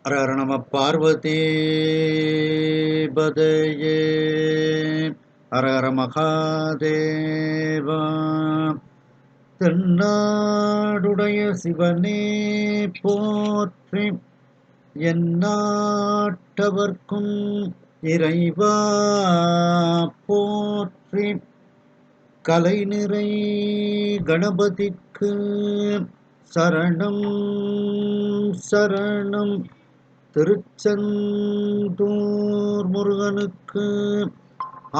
ஹர ஹர நம பார்வதி பதையே ஹர ஹர மகாதேவா. தென்னாடுடைய சிவனே போற்றி, எந்நாட்டவர்க்கும் இறைவா போற்றி. கலைநிறை கணபதிக்கு சரணம் சரணம். திருச்செந்தூர் முருகனுக்கு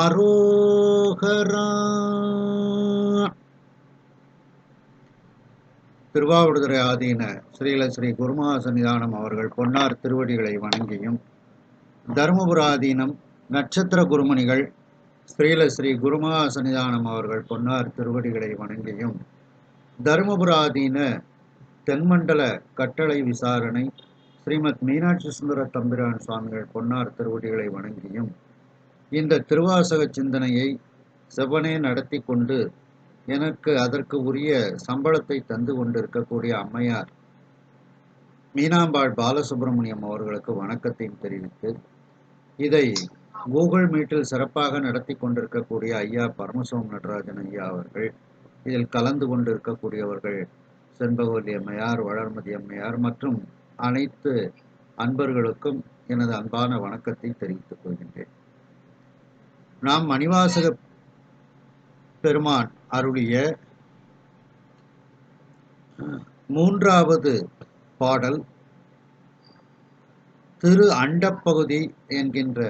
அரோகரா. திருவாவடுதுறை ஆதீன ஸ்ரீல ஸ்ரீ குருமகா சன்னிதானம் அவர்கள் பொன்னார் திருவடிகளை வணங்கியும், தருமபுர ஆதீனம் நட்சத்திர குருமணிகள் ஸ்ரீல ஸ்ரீ குருமகா சன்னிதானம் அவர்கள் பொன்னார் திருவடிகளை வணங்கியும், தருமபுர ஆதீன தென்மண்டல கட்டளை விசாரணை ஸ்ரீமத் மீனாட்சி சுந்தர தம்பிரான் சுவாமிகள் பொன்னார் திருவடிகளை வணங்கியும், இந்த திருவாசக சிந்தனையை செவ்வனே நடத்தி கொண்டு எனக்கு அதற்கு உரிய சம்பளத்தை தந்து கொண்டிருக்கக்கூடிய அம்மையார் மீனாம்பாள் பாலசுப்ரமணியம் அவர்களுக்கு வணக்கத்தையும் தெரிவித்து, இதை கூகுள் மீட்டில் சிறப்பாக நடத்தி கொண்டிருக்கக்கூடிய ஐயா பரமசிவம் நடராஜன் ஐயா அவர்கள், இதில் கலந்து கொண்டிருக்கக்கூடியவர்கள் செண்பகவல்லி அம்மையார், வளர்மதி அம்மையார் மற்றும் அனைத்து அன்பர்களுக்கும் எனது அன்பான வணக்கத்தை தெரிவித்துக் கொள்கின்றேன். நாம் மணிவாசக பெருமான் அருளிய 3வது பாடல் திரு அண்டப்பகுதி என்கின்ற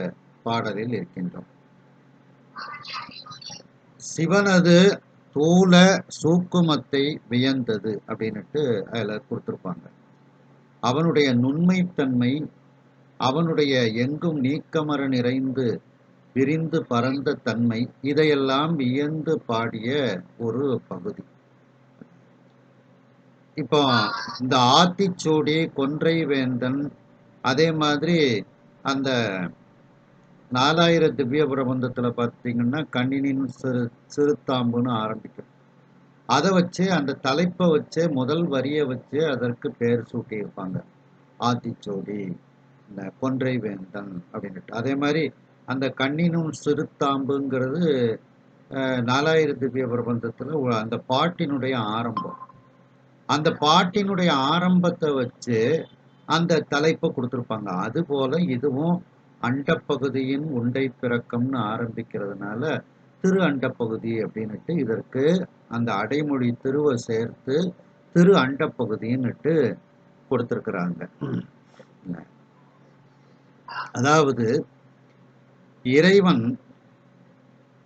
பாடலில் இருக்கின்றோம். சிவனது தூல சூக்குமத்தை வியந்தது அப்படின்னுட்டு அதில் கொடுத்துருப்பாங்க. அவனுடைய நுண்மைத்தன்மை, அவனுடைய எங்கும் நீக்கமர நிறைந்து விரிந்து பரந்த தன்மை, இதையெல்லாம் வியந்து பாடிய ஒரு பகுதி. இப்போ இந்த ஆத்திச்சூடி, கொன்றை வேந்தன், அதே மாதிரி அந்த 4000 திவ்ய பிரபந்தத்தில் பார்த்தீங்கன்னா கண்ணினின் சிறுத்தாம்புன்னு ஆரம்பிக்கும். அதை வச்சு அந்த தலைப்பை வச்சு முதல் வரியை வச்சு அதற்கு பேர் சூட்டியிருப்பாங்க, ஆத்திச்சூடி, இந்த கொன்றை வேந்தன் அப்படின்ட்டு. அதே மாதிரி அந்த கண்ணினும் சிறுத்தாம்புங்கிறது 4000 திவ்ய பிரபந்தத்தில் அந்த பாட்டினுடைய ஆரம்பம். அந்த பாட்டினுடைய ஆரம்பத்தை வச்சு அந்த தலைப்பை கொடுத்துருப்பாங்க. அதுபோல இதுவும் அண்டப்பகுதியின் உண்டை பிறக்கம்னு ஆரம்பிக்கிறதுனால திரு அண்டப்பகுதி அப்படின்னுட்டு இதற்கு அந்த அடைமொழி திருவை சேர்த்து திரு அண்டப்பகுதின்னுட்டு கொடுத்துருக்குறாங்க. அதாவது இறைவன்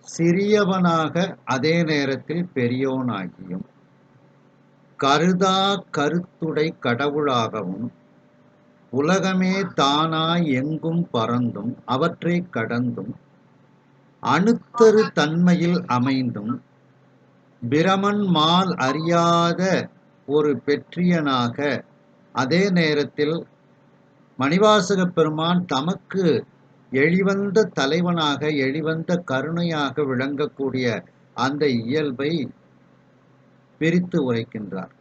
சிறியவனாக அதே நேரத்தில் பெரியோனாகியும், கருதா கருத்துடை கடவுளாகவும், உலகமே தானாய் எங்கும் பறந்தும் அவற்றை கடந்தும் அணுத்தரு தன்மையில் அமைந்தும் பிரமன் மால் அறியாத ஒரு பெற்றியனாக அதே நேரத்தில் மணிவாசக பெருமான் தமக்கு எளிவந்த தலைவனாக எளிவந்த கருணையாக விளங்கக்கூடிய அந்த இயல்பை பிரித்து உரைக்கின்றார்.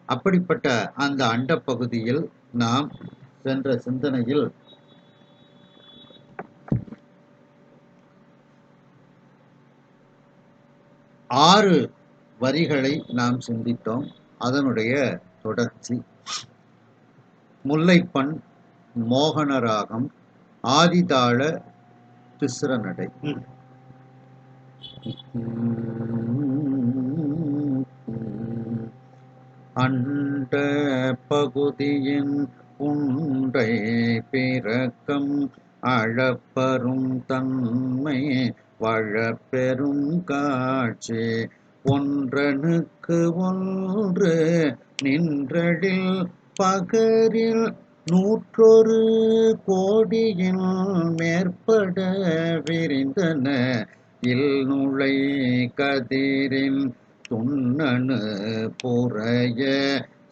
அப்படிப்பட்ட அந்த அண்டப்பகுதியில் நாம் சென்ற சிந்தனையில் 6 வரிகளை நாம் சிந்தித்தோம். அதனுடைய தொடர்ச்சி முல்லைப்பண், மோகனராகம், ஆதிதாள திஸ்ரநடை. அண்ட பகுதியின் உண்டை பிறக்கம் அளப்பரும் தன்மை வழப்பெரும் காட்சி ஒன்றனுக்கு ஒன்று நின்றடில் பகரில் 101 கோடியின் மேற்பட விரிந்தன இல்நுழை கதிரின் துண்ணனு புறைய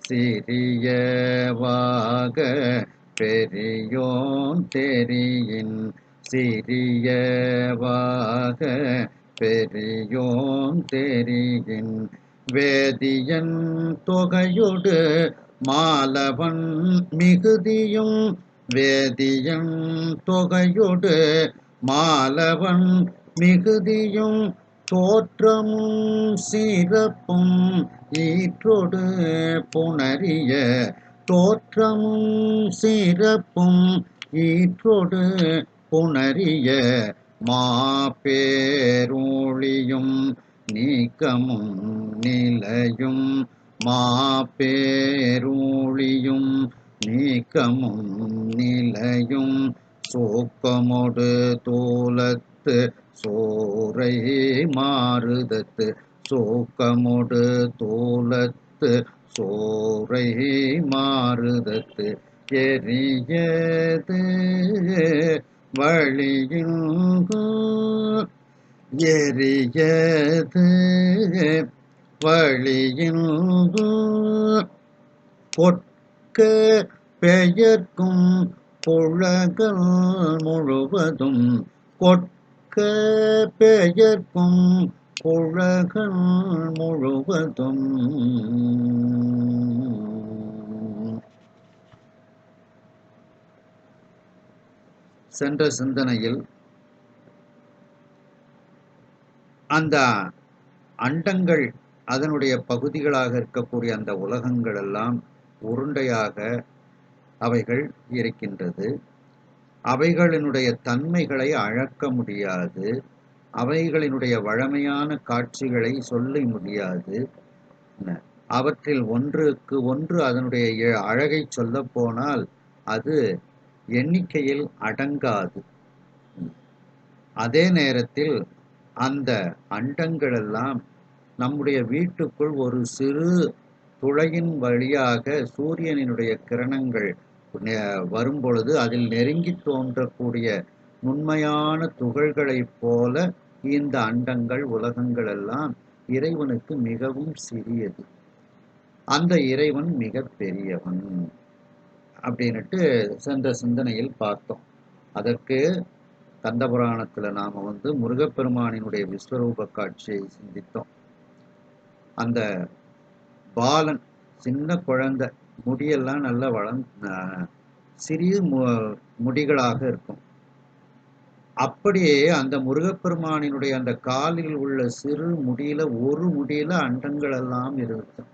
சிறியவாக பெரியோன் தெரியின் சிறியவாக பெரியோன் தெரியின் வேதியன் தொகையொடு மாலவன் மிகுதியும் வேதியன் தொகையொடு மாலவன் மிகுதியும் தோற்றமும் சிறப்பும் ஈற்றொடு புணரிய தோற்றமும் சிறப்பும் ஈற்றொடு புணரிய மாபேரொளியும் நீக்கமும் நிலையும் மாபேரொளியும் நீக்கமும் நிலையும் சோக்கமொடு தோலத்து சோரை மாறுதத்து சோக்கமொடு தோலத்து சோரை மாறுதத்து எரியது வழியில் எரியது வழியில் பொற்க பெயர்க்கும் புலகள் முழுவதும் கொட்க பெயர்க்கும் புலகள் முழுவதும் சென்ற சிந்தனையில் அந்த அண்டங்கள் அதனுடைய பகுதிகளாக இருக்கக்கூடிய அந்த உலகங்கள் எல்லாம் உருண்டையாக அவைகள் இருக்கின்றது. அவைகளினுடைய தன்மைகளை அளக்க முடியாது. அவைகளினுடைய வழமையான காட்சிகளை சொல்ல முடியாது. அவற்றில் ஒன்றுக்கு ஒன்று அதனுடைய அழகை சொல்ல போனால் அது எண்ணிக்கையில் அடங்காது. அதே நேரத்தில் அந்த அண்டங்கள் எல்லாம் நம்முடைய வீட்டுக்குள் ஒரு சிறு துளையின் வழியாக சூரியனினுடைய கிரணங்கள் வரும் பொழுது அதில் நெருங்கி தோன்றக்கூடிய நுண்மையான துகள்களைப் போல இந்த அண்டங்கள் உலகங்கள் எல்லாம் இறைவனுக்கு மிகவும் சிறியது. அந்த இறைவன் மிக பெரியவன் அப்படின்னுட்டு சென்ற சிந்தனையில் பார்த்தோம். அதற்கு கந்தபுராணத்துல நாம முருகப்பெருமானினுடைய விஸ்வரூப காட்சியை சிந்தித்தோம். அந்த பாலன் சின்ன குழந்தை, முடியெல்லாம் நல்லா சிறிய முடிகளாக இருக்கும். அப்படியே அந்த முருகப்பெருமானினுடைய அந்த காலில் உள்ள சிறு முடியில ஒரு முடியில அண்டங்கள் எல்லாம் இருக்கும்.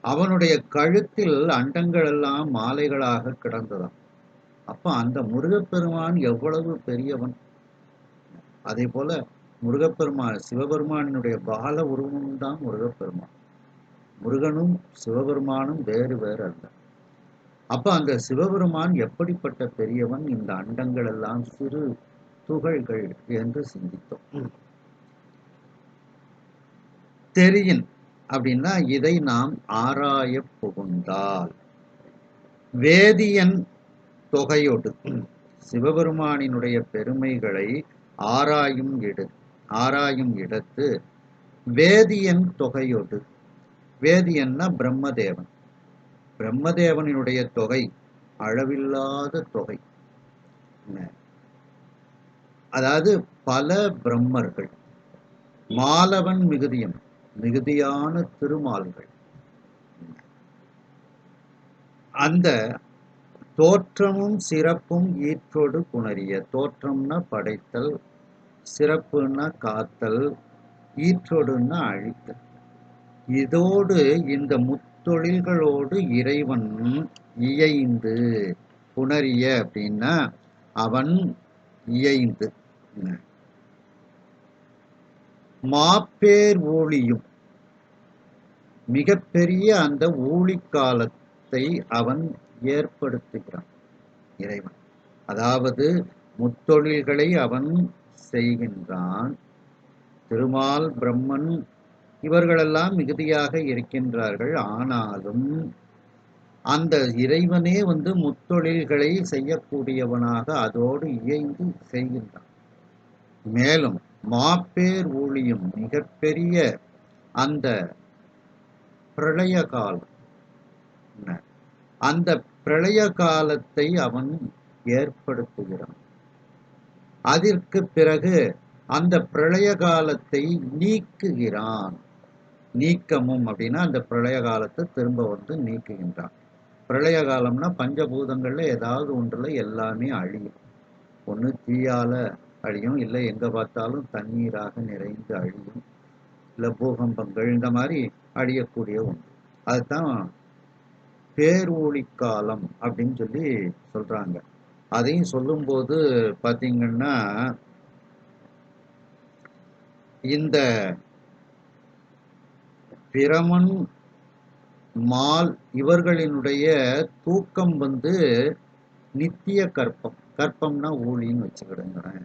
அவனுடைய கழுத்தில் அண்டங்கள் எல்லாம் மாலைகளாக கிடந்ததாம். அப்ப அந்த முருகப்பெருமான் எவ்வளவு பெரியவன்! அதே போல முருகப்பெருமான் சிவபெருமானினுடைய பால உருவமும் தான் முருகப்பெருமான். முருகனும் சிவபெருமானும் வேறு வேறு அல்ல. அப்ப அந்த சிவபெருமான் எப்படிப்பட்ட பெரியவன்! இந்த அண்டங்கள் எல்லாம் சிறு துகள்கள் என்று சிந்தித்தோம். தெரியின் அப்படின்னா இதை நாம் ஆராய புகுந்தால் வேதியன் தொகையொடு சிவபெருமானினுடைய பெருமைகளை ஆராயும் இடத்து வேதியன் தொகையொடு, வேதியன்னா பிரம்மதேவன், பிரம்மதேவனினுடைய தொகை அளவில்லாத தொகை. அதாவது பல பிரம்மர்கள், மாலவன் மிகுதியும் மிகுதியான திருமால்கள், அந்த தோற்றமும் சிறப்பும் ஈற்றோடு புணரிய, தோற்றம்னா படைத்தல், சிறப்புன்னா காத்தல், ஈற்றோடுன்னா அழித்தல். இதோடு இந்த முத்தொழில்களோடு இறைவன் இயைந்து, புணரிய அப்படின்னா அவன் இயைந்து மாப்பேர் ஊழியும் மிகப்பெரிய அந்த ஊழிக்காலத்தை அவன் ஏற்படுத்துகிறான் இறைவன். அதாவது முத்தொழில்களை அவன் செய்கின்றான். திருமால், பிரம்மன் இவர்களெல்லாம் மிகுதியாக இருக்கின்றார்கள். ஆனாலும் அந்த இறைவனே முத்தொழில்களை செய்யக்கூடியவனாக அதோடு இயைந்து செய்கின்றான். மேலும் மாப்பேர் ஊழியும் மிகப்பெரிய அந்த பிரளய காலம், அந்த பிரளய காலத்தை அவன் ஏற்படுத்துகிறான். அதற்கு பிறகு அந்த பிரளய காலத்தை நீக்குகிறான். நீக்கமும் அப்படின்னா அந்த பிரளய காலத்தை திரும்ப வந்து நீக்குகின்றான். பிரளய காலம்னா பஞ்சபூதங்கள்ல ஏதாவது ஒன்றுல எல்லாமே அழியும். ஒண்ணு தீயால அழியும், இல்லை எங்க பார்த்தாலும் தண்ணீராக நிறைந்து அழியும், இல்லை பூகம்பங்கள் இந்த மாதிரி அழியக்கூடிய ஒன்று. அதுதான் பேரொளிக்காலம் அப்படின்னு சொல்லி சொல்றாங்க. அதையும் சொல்லும்போது பார்த்தீங்கன்னா, இந்த பிரமன், மால் இவர்களினுடைய தூக்கம் வந்து நித்திய கற்பம். கற்பம்னா ஊழின்னு வச்சுக்கிடுங்களேன்.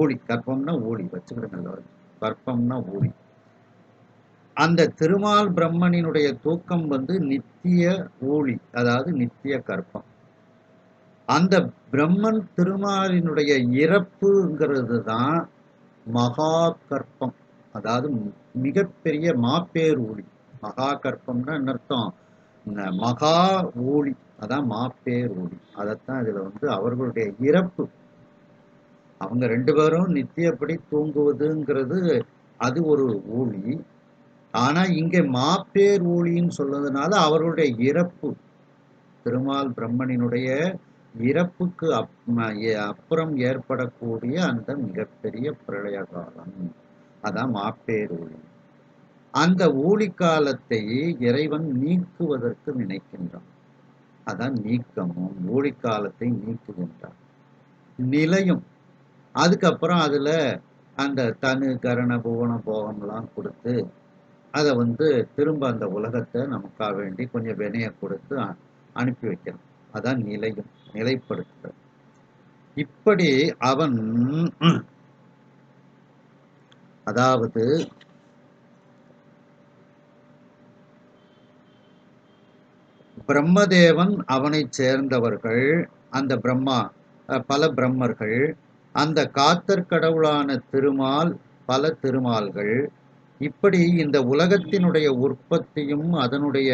ஊழி, கற்பம்னா ஊழி வச்சுக்கிடுங்க. கற்பம்னா ஊழி. அந்த திருமால் பிரம்மனினுடைய தூக்கம் வந்து நித்திய ஊழி, அதாவது நித்திய கற்பம். அந்த பிரம்மன் திருமாலினுடைய இறப்புங்கிறது தான் மகா கற்பம், அதாவது மிகப்பெரிய மாப்பேர் ஊழி. மகா கற்பம்னா என்ன அர்த்தம்? மகா ஊழி, அதான் மாப்பேர் ஊழி. அதைத்தான் இதுல வந்து அவர்களுடைய இறப்பு, அவங்க 2 பேரும் நித்தியப்படி தூங்குவதுங்கிறது அது ஒரு ஊழி. ஆனா இங்க மாப்பேர் ஊழின்னு சொல்றதுனால அவர்களுடைய இறப்பு, திருமால் பிரம்மனினுடைய இறப்புக்கு அப்புறம் ஏற்படக்கூடிய அந்த மிகப்பெரிய பிரளய காலம், அதான் மாப்பேர் ஊழி. அந்த ஊழி காலத்தை இறைவன் நீக்குவதற்கு நினைக்கின்றான். அதான் நீக்கமும், ஊழி காலத்தை நீக்குகின்றான். நிலையும், அதுக்கப்புறம் அதுல அந்த தனு கரண புவன போகம்லாம் கொடுத்து அதை வந்து திரும்ப அந்த உலகத்தை நமக்காக வேண்டி கொஞ்சம் வினைய கொடுத்து அனுப்பி வைக்கணும். அதான் நிலையும், நிலைப்படுத்துதல். இப்படி அவன், அதாவது பிரம்மதேவன், அவனை சேர்ந்தவர்கள், அந்த பிரம்மா, பல பிரம்மர்கள், அந்த காத்தற் கடவுளான திருமால், பல திருமால்கள், இப்படி இந்த உலகத்தினுடைய உற்பத்தியும் அதனுடைய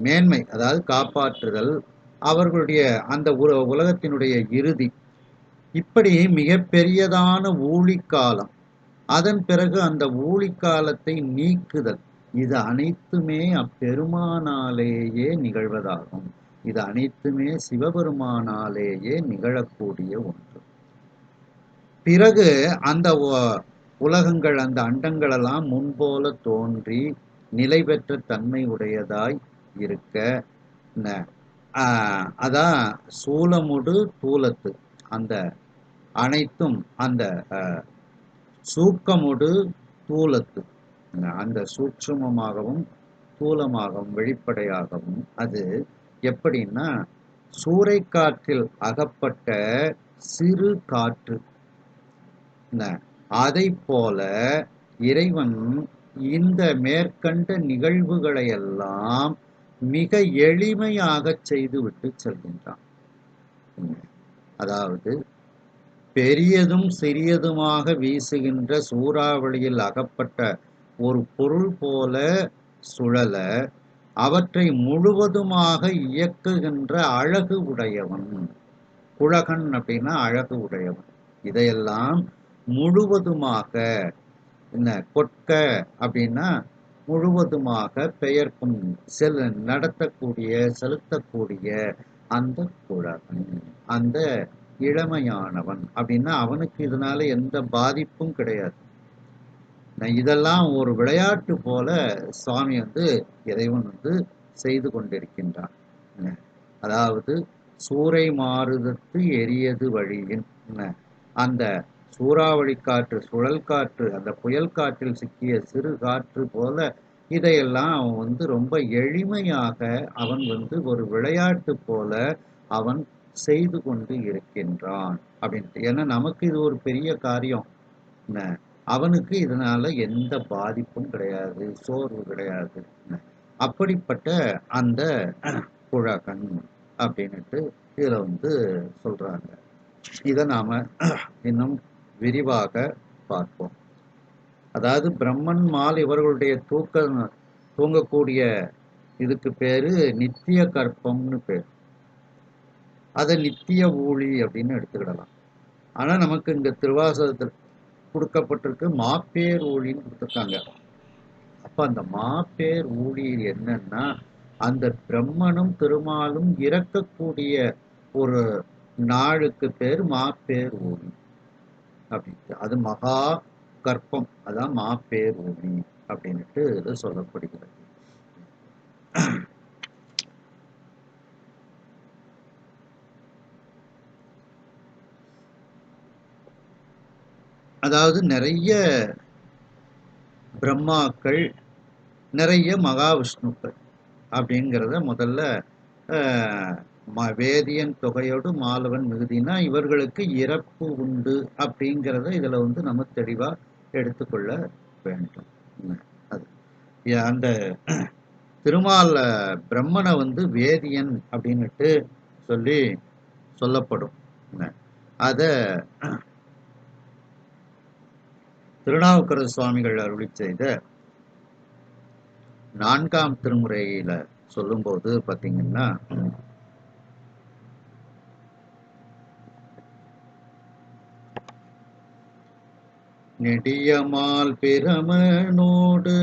மேன்மை, அதாவது காப்பாற்றுதல், அவர்களுடைய அந்த உலகத்தினுடைய இறுதி, இப்படி மிக பெரியதான ஊழிக்காலம், அதன் பிறகு அந்த ஊழிக்காலத்தை நீக்குதல், இது அனைத்துமே அப்பெருமானாலேயே நிகழ்வதாகும். இது அனைத்துமே சிவபெருமானாலேயே நிகழக்கூடிய ஒன்று. பிறகு அந்த உலகங்கள், அந்த அண்டங்கள் எல்லாம் முன்போல தோன்றி நிலை பெற்ற தன்மை உடையதாய் இருக்க, அதான் சூலமுடு தூலத்து, அந்த அனைத்தும் அந்த சூக்கமுடு தூலத்து, அந்த சூட்சுமமாகவும் தூலமாகவும் வெளிப்படையாகவும், அது எப்படின்னா சூறைக்காற்றில் அகப்பட்ட சிறு காற்று, அதை போல இறைவன் இந்த மேற்கண்ட நிகழ்வுகளையெல்லாம் மிக எளிமையாக செய்துவிட்டு செல்கின்றான். அதாவது பெரியதும் சிறியதுமாக வீசுகின்ற சூறாவளியில் அகப்பட்ட ஒரு பொருள் போல சுழல, அவற்றை முழுவதுமாக இயக்குகின்ற அழகு உடையவன். குழகன் அப்படின்னா அழகு உடையவன். இதையெல்லாம் முழுவதுமாக, கொட்க அப்படின்னா முழுவதுமாக பெயர்க்கும், நடத்தக்கூடிய, செலுத்தக்கூடிய அந்த குழகன், அந்த இளமையானவன் அப்படின்னா அவனுக்கு இதனால எந்த பாதிப்பும் கிடையாது. இதெல்லாம் ஒரு விளையாட்டு போல சுவாமி வந்து இறைவன் வந்து செய்து கொண்டிருக்கின்றான். அதாவது சூறை மாறுதற்கு எரியது வழியின், அந்த சூறாவளி காற்று, சுழல் காற்று, அந்த புயல் காற்றில் சிக்கிய சிறு காற்று போல இதையெல்லாம் அவன் வந்து ரொம்ப எளிமையாக அவன் வந்து ஒரு விளையாட்டு போல அவன் செய்து கொண்டு இருக்கின்றான் அப்படின்ட்டு. ஏன்னா நமக்கு இது ஒரு பெரிய காரியம், அவனுக்கு இதனால எந்த பாதிப்பும் கிடையாது, சோர்வு கிடையாது. அப்படிப்பட்ட அந்த குழகன் அப்படின்னுட்டு இதுல வந்து சொல்றாங்க. இதை நாம இன்னும் விரிவாக பார்ப்போம். அதாவது பிரம்மன், மால் இவர்களுடைய தூங்கக்கூடிய இதுக்கு பேரு நித்திய கற்பம்னு பேர். அதை நித்திய ஊழி அப்படின்னு எடுத்துக்கிடலாம். ஆனா நமக்கு இந்த திருவாசகத்தில் கொடுக்கப்பட்டிருக்கு மாப்பேர் ஊழின்னு கொடுத்துருக்காங்க. அந்த மாப்பேர் ஊழி என்னன்னா, அந்த பிரம்மனும் திருமாலும் இறக்கக்கூடிய ஒரு நாளுக்கு பேர் மாப்பேர் ஊழி அப்படின்ட்டு. அது மகா கற்பம், அதான் மாப்பேர் ஊழி அப்படின்ட்டு இது சொல்லப்படுகிறது. அதாவது நிறைய பிரம்மாக்கள், நிறைய மகாவிஷ்ணுக்கள் அப்படிங்கிறத முதல்ல வேதியன் தொகையோடு மாலவன் மிகுதினா இவர்களுக்கு இறப்பு உண்டு அப்படிங்கிறத இதுல வந்து நம்ம தெளிவா எடுத்துக்கொள்ள வேண்டும். அது அந்த திருமால பிரம்மனை வந்து வேதியன் அப்படின்னுட்டு சொல்லி சொல்லப்படும். அத திருநாவுக்கரசு சுவாமிகள் அருளி செய்த 4ஆம் திருமுறையில சொல்லும்போது பார்த்தீங்கன்னா, நெடியமால் பிரமனோடு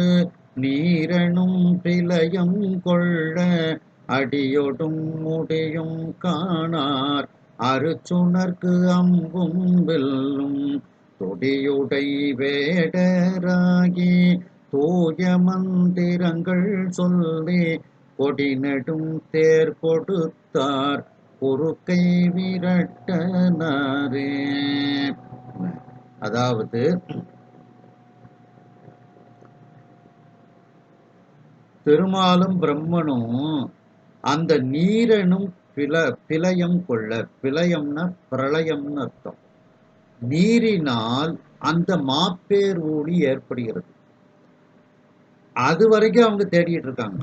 நீரனும் பிழையம் கொள்ள அடியொடும் முடியும் காணார் அருச்சுனர்க்கு அம்பும் வெல்லும் தொடியுடை வேடராகி தூய மந்திரங்கள் சொல்லி கொடி நெடும் தேர் கொடுத்தார் பொறுக்கை விரட்டனாரே. அதாவது திருமாலும் பிரம்மனும் அந்த நீரெனும் பிலயம் கொள்ள, பிலயம்னா பிரளயம்னு அர்த்தம். நீரினால் அந்த மாப்பேர் ஊழி ஏற்படுகிறது. அது வரைக்கும் அவங்க தேடிட்டு இருக்காங்க.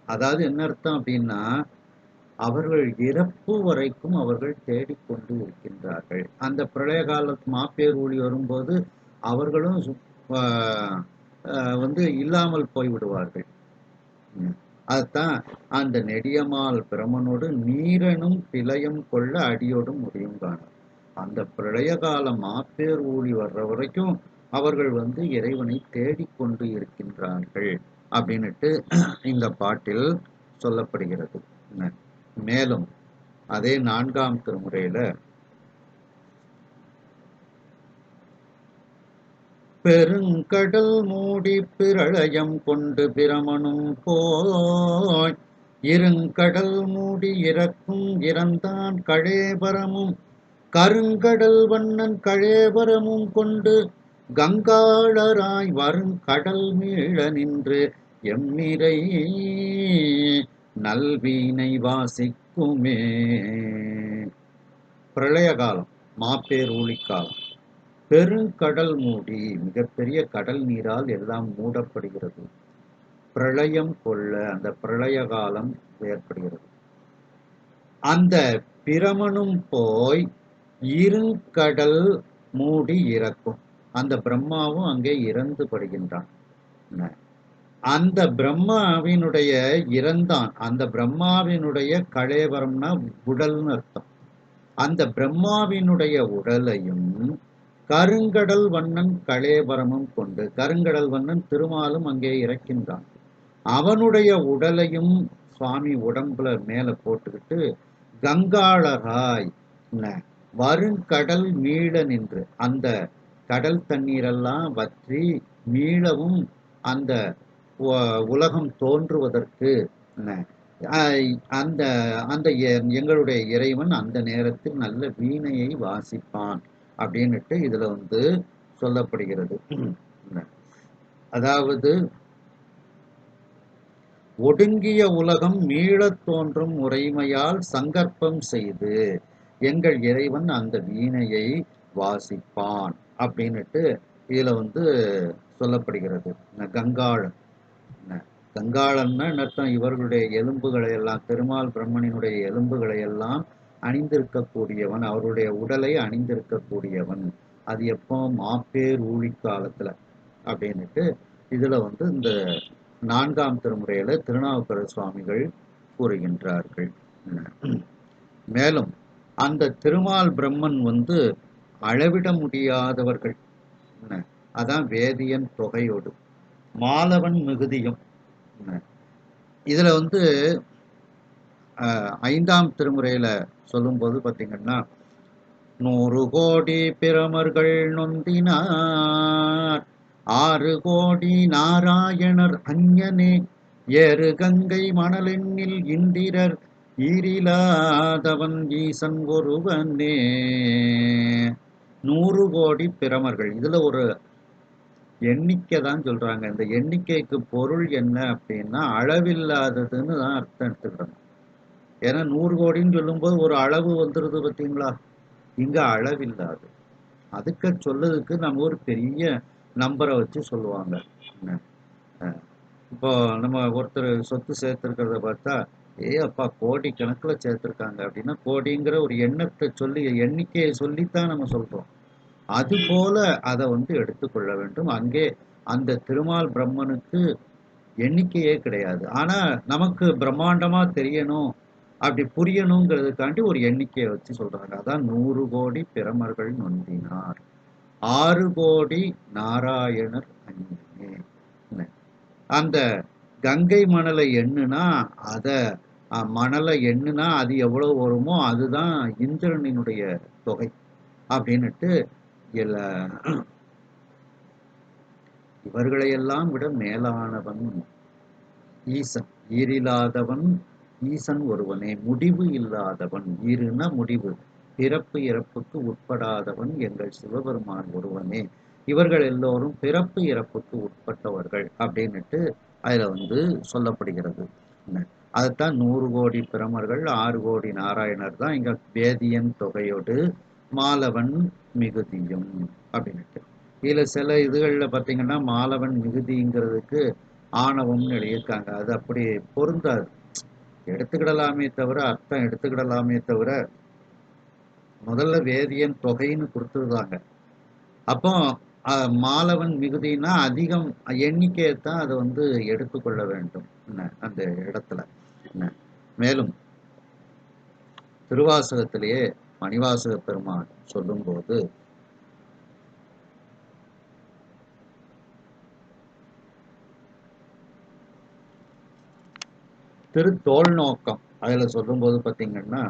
அதாவது என்ன அர்த்தம் அப்படின்னா, அவர்கள் இறப்பு வரைக்கும் அவர்கள் தேடிக்கொண்டு இருக்கின்றார்கள். அந்த பிரளய காலத்து மாப்பேர் ஊழி வரும்போது அவர்களும் வந்து இல்லாமல் போய்விடுவார்கள். அதுதான் அந்த நெடியமால் பிரமனோடு நீரனும் பிழையம் கொள்ள அடியோடும் முடியும் காணும். அந்த பிரளய கால மாப்பேர் ஊழி வர்ற வரைக்கும் அவர்கள் வந்து இறைவனை தேடிக்கொண்டு இருக்கின்றார்கள் அப்படின்னுட்டு இந்த பாட்டில் சொல்லப்படுகிறது. மேலும் அதே 4ஆம் திருமுறையில பெருங்கடல் மூடி பிரளயம் கொண்டு பிரமனும் போய் இருங்கடல் மூடி இறக்கும் இறந்தான் கழேபரமும் கருங்கடல் வண்ணன் கழேபரமும் கொண்டு கங்காளராய் வருங்கடல் மீள நின்று எம்மிரை நல்வீனை வாசிக்குமே. பிரளய காலம், மாப்பேர் ஊழிக்காலம். பெருங்கடல் மூடி, மிகப்பெரிய கடல் நீரால் எல்லாம் மூடப்படுகிறது. பிரளயம் கொள்ள, அந்த பிரளய காலம் ஏற்படுகிறது. அந்த பிரமனும் போய் இருங்கடல் மூடி இறக்கும். அந்த பிரம்மாவும் அங்கே இறந்து படுகின்றான். அந்த பிரம்மாவினுடைய இறந்தான், அந்த பிரம்மாவினுடைய கலேவரம்னா உடல்னு அர்த்தம். அந்த பிரம்மாவினுடைய உடலையும் கருங்கடல் வண்ணன் கலேபரமும் கொண்டு, கருங்கடல் வண்ணன் திருமாலும் அங்கே இறக்கின்றான். அவனுடைய உடலையும் சுவாமி உடம்புல மேல போட்டுக்கிட்டு கங்காளராய் வருங்கடல் மீள நின்று, அந்த கடல் தண்ணீரெல்லாம் வற்றி மீளவும் அந்த உலகம் தோன்றுவதற்கு அந்த அந்த எங்களுடைய இறைவன் அந்த நேரத்தில் நல்ல வீணையை வாசிப்பான் அப்படின்னுட்டு இதுல வந்து சொல்லப்படுகிறது. அதாவது ஒடுங்கிய உலகம் மீளத் தோன்றும் முறைமையால் சங்கற்பம் செய்து எங்கள் இறைவன் அந்த வீணையை வாசிப்பான் அப்படின்னுட்டு இதுல வந்து சொல்லப்படுகிறது. கங்காளன், கங்காளன்னா அர்த்தம் இவர்களுடைய எலும்புகளை எல்லாம், திருமால் பிரம்மனினுடைய எலும்புகளை எல்லாம் அணிந்திருக்கக்கூடியவன், அவருடைய உடலை அணிந்திருக்கக்கூடியவன். அது எப்போ மாப்பேர் ஊழி காலத்துல அப்படின்னுட்டு இதுல வந்து இந்த 4ஆம் திருமுறையில திருநாவுக்கரசு சுவாமிகள் கூறுகின்றார்கள். மேலும் அந்த திருமால் பிரம்மன் வந்து அளவிட முடியாதவர்கள், அதான் வேதியன் தொகையோடு. மாலவன் மிகுதியும். இதுல வந்து 5ஆம் திருமுறையில சொல்லும்போது பார்த்தீங்கன்னா, 100 கோடி பிரமர்கள் நொந்தினார் 6 கோடி நாராயணர் அஞ்ஞனே ஏறு கங்கை மணலெண்ணில் இந்திரர் ஈரிலாதவன் ஈசன் ஒருவனே. 100 கோடி பிரமர்கள். இதுல ஒரு எண்ணிக்கை தான் சொல்றாங்க. இந்த எண்ணிக்கைக்கு பொருள் என்ன அப்படின்னா, அளவில்லாததுன்னு தான் அர்த்தம் எடுத்துக்கிடணும். ஏன்னா 100 கோடின்னு சொல்லும்போது ஒரு அளவு வந்துருது பார்த்தீங்களா? இங்க அளவில்லாது. அதுக்கு சொல்லதுக்கு நம்ம ஒரு பெரிய நம்பரை வச்சு சொல்லுவாங்க. இப்போ நம்ம ஒருத்தர் சொத்து சேர்த்துருக்கிறத பார்த்தா, அப்பா கோடி கணக்கில் சேர்த்துருக்காங்க அப்படின்னா, கோடிங்கிற ஒரு எண்ணத்தை சொல்லி எண்ணிக்கையை சொல்லித்தான் நம்ம சொல்றோம். அது போல அதை வந்து எடுத்துக்கொள்ள வேண்டும். அங்கே அந்த திருமால் பிரம்மனுக்கு எண்ணிக்கையே கிடையாது. ஆனா நமக்கு பிரம்மாண்டமா தெரியணும், அப்படி புரியணுங்கிறதுக்காண்டி ஒரு எண்ணிக்கையை வச்சு சொல்றாங்க. அதான் 100 கோடி பிரமர்கள் நொந்தினார் 6 கோடி நாராயணர் அஞ்ஞனே. அந்த கங்கை மணலை எண்ணுனா அத மணலை எண்ணுனா அது எவ்வளவு வருமோ அதுதான் இந்திரனினுடைய தொகை அப்படின்னுட்டு இவர்களையெல்லாம் விட மேலானவன் ஈசன். ஈரில்லாதவன் ஈசன் ஒருவனே. முடிவு இல்லாதவன். ஈருனா முடிவு. பிறப்பு இறப்புக்கு உட்படாதவன் எங்கள் சிவபெருமான் ஒருவனே. இவர்கள் எல்லோரும் பிறப்பு இறப்புக்கு உட்பட்டவர்கள் அப்படின்னுட்டு அதுல வந்து சொல்லப்படுகிறது. அதைத்தான் 100 கோடி பிரமர்கள் 6 கோடி நாராயணர் தான் இங்க வேதியன் தொகையோடு மாலவன் மிகுதியும் அப்படின்னுட்டு. இதுல சில இதுகள்ல பார்த்தீங்கன்னா மாலவன் மிகுதிங்கிறதுக்கு ஆணவம்னு எழுதியிருக்காங்க. அது அப்படி பொருந்தாது. எடுத்துக்கிடலாமே தவிர அர்த்தம் எடுத்துக்கிடலாமே தவிர முதல்ல வேதியன் தொகைன்னு கொடுத்துருந்தாங்க. அப்போ மாலவன் மிகுதினா அதிகம் எண்ணிக்கையைத்தான் அதை வந்து எடுத்துக்கொள்ள வேண்டும் அந்த இடத்துல. மேலும் திருவாசகத்திலேயே மணிவாசக பெருமான் சொல்லும்போது திருத்தோள் நோக்கம் அதுல சொல்லும்போது பார்த்தீங்கன்னா,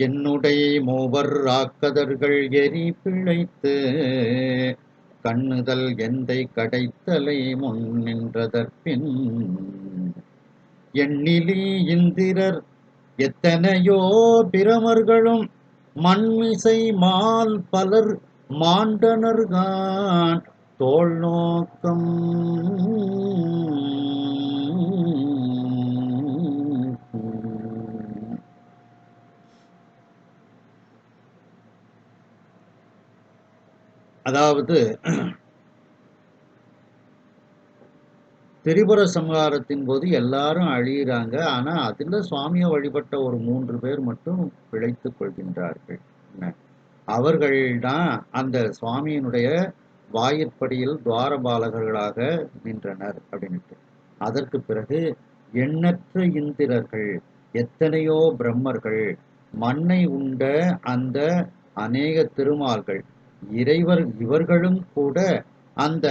என்னுடைய மூவர் ஆக்கதர்கள் எரி பிழைத்து கண்ணுதல் எந்தை கடைத்தலை முன் நின்றதற்பின் எண்ணிலி இந்திரர் எத்தனையோ பிரமர்களும் மண்மிசை மால் பலர் மாண்டனர்கான் தோள் நோக்கம். அதாவது திரிபுர சம்ஹாரத்தின் போது எல்லாரும் அழியிறாங்க. ஆனா அதுல சுவாமியை வழிபட்ட ஒரு 3 பேர் மட்டும் பிழைத்துக் கொள்கின்றார்கள். அவர்கள் தான் அந்த சுவாமியினுடைய வாயிற்படியில் துவாரபாலகர்களாக நின்றனர் அப்படின்ட்டு. அதற்கு பிறகு எண்ணற்ற இந்திரர்கள் எத்தனையோ பிரம்மர்கள் மண்ணை உண்ட அந்த அநேக திருமால்கள் இவர்களும் கூட அந்த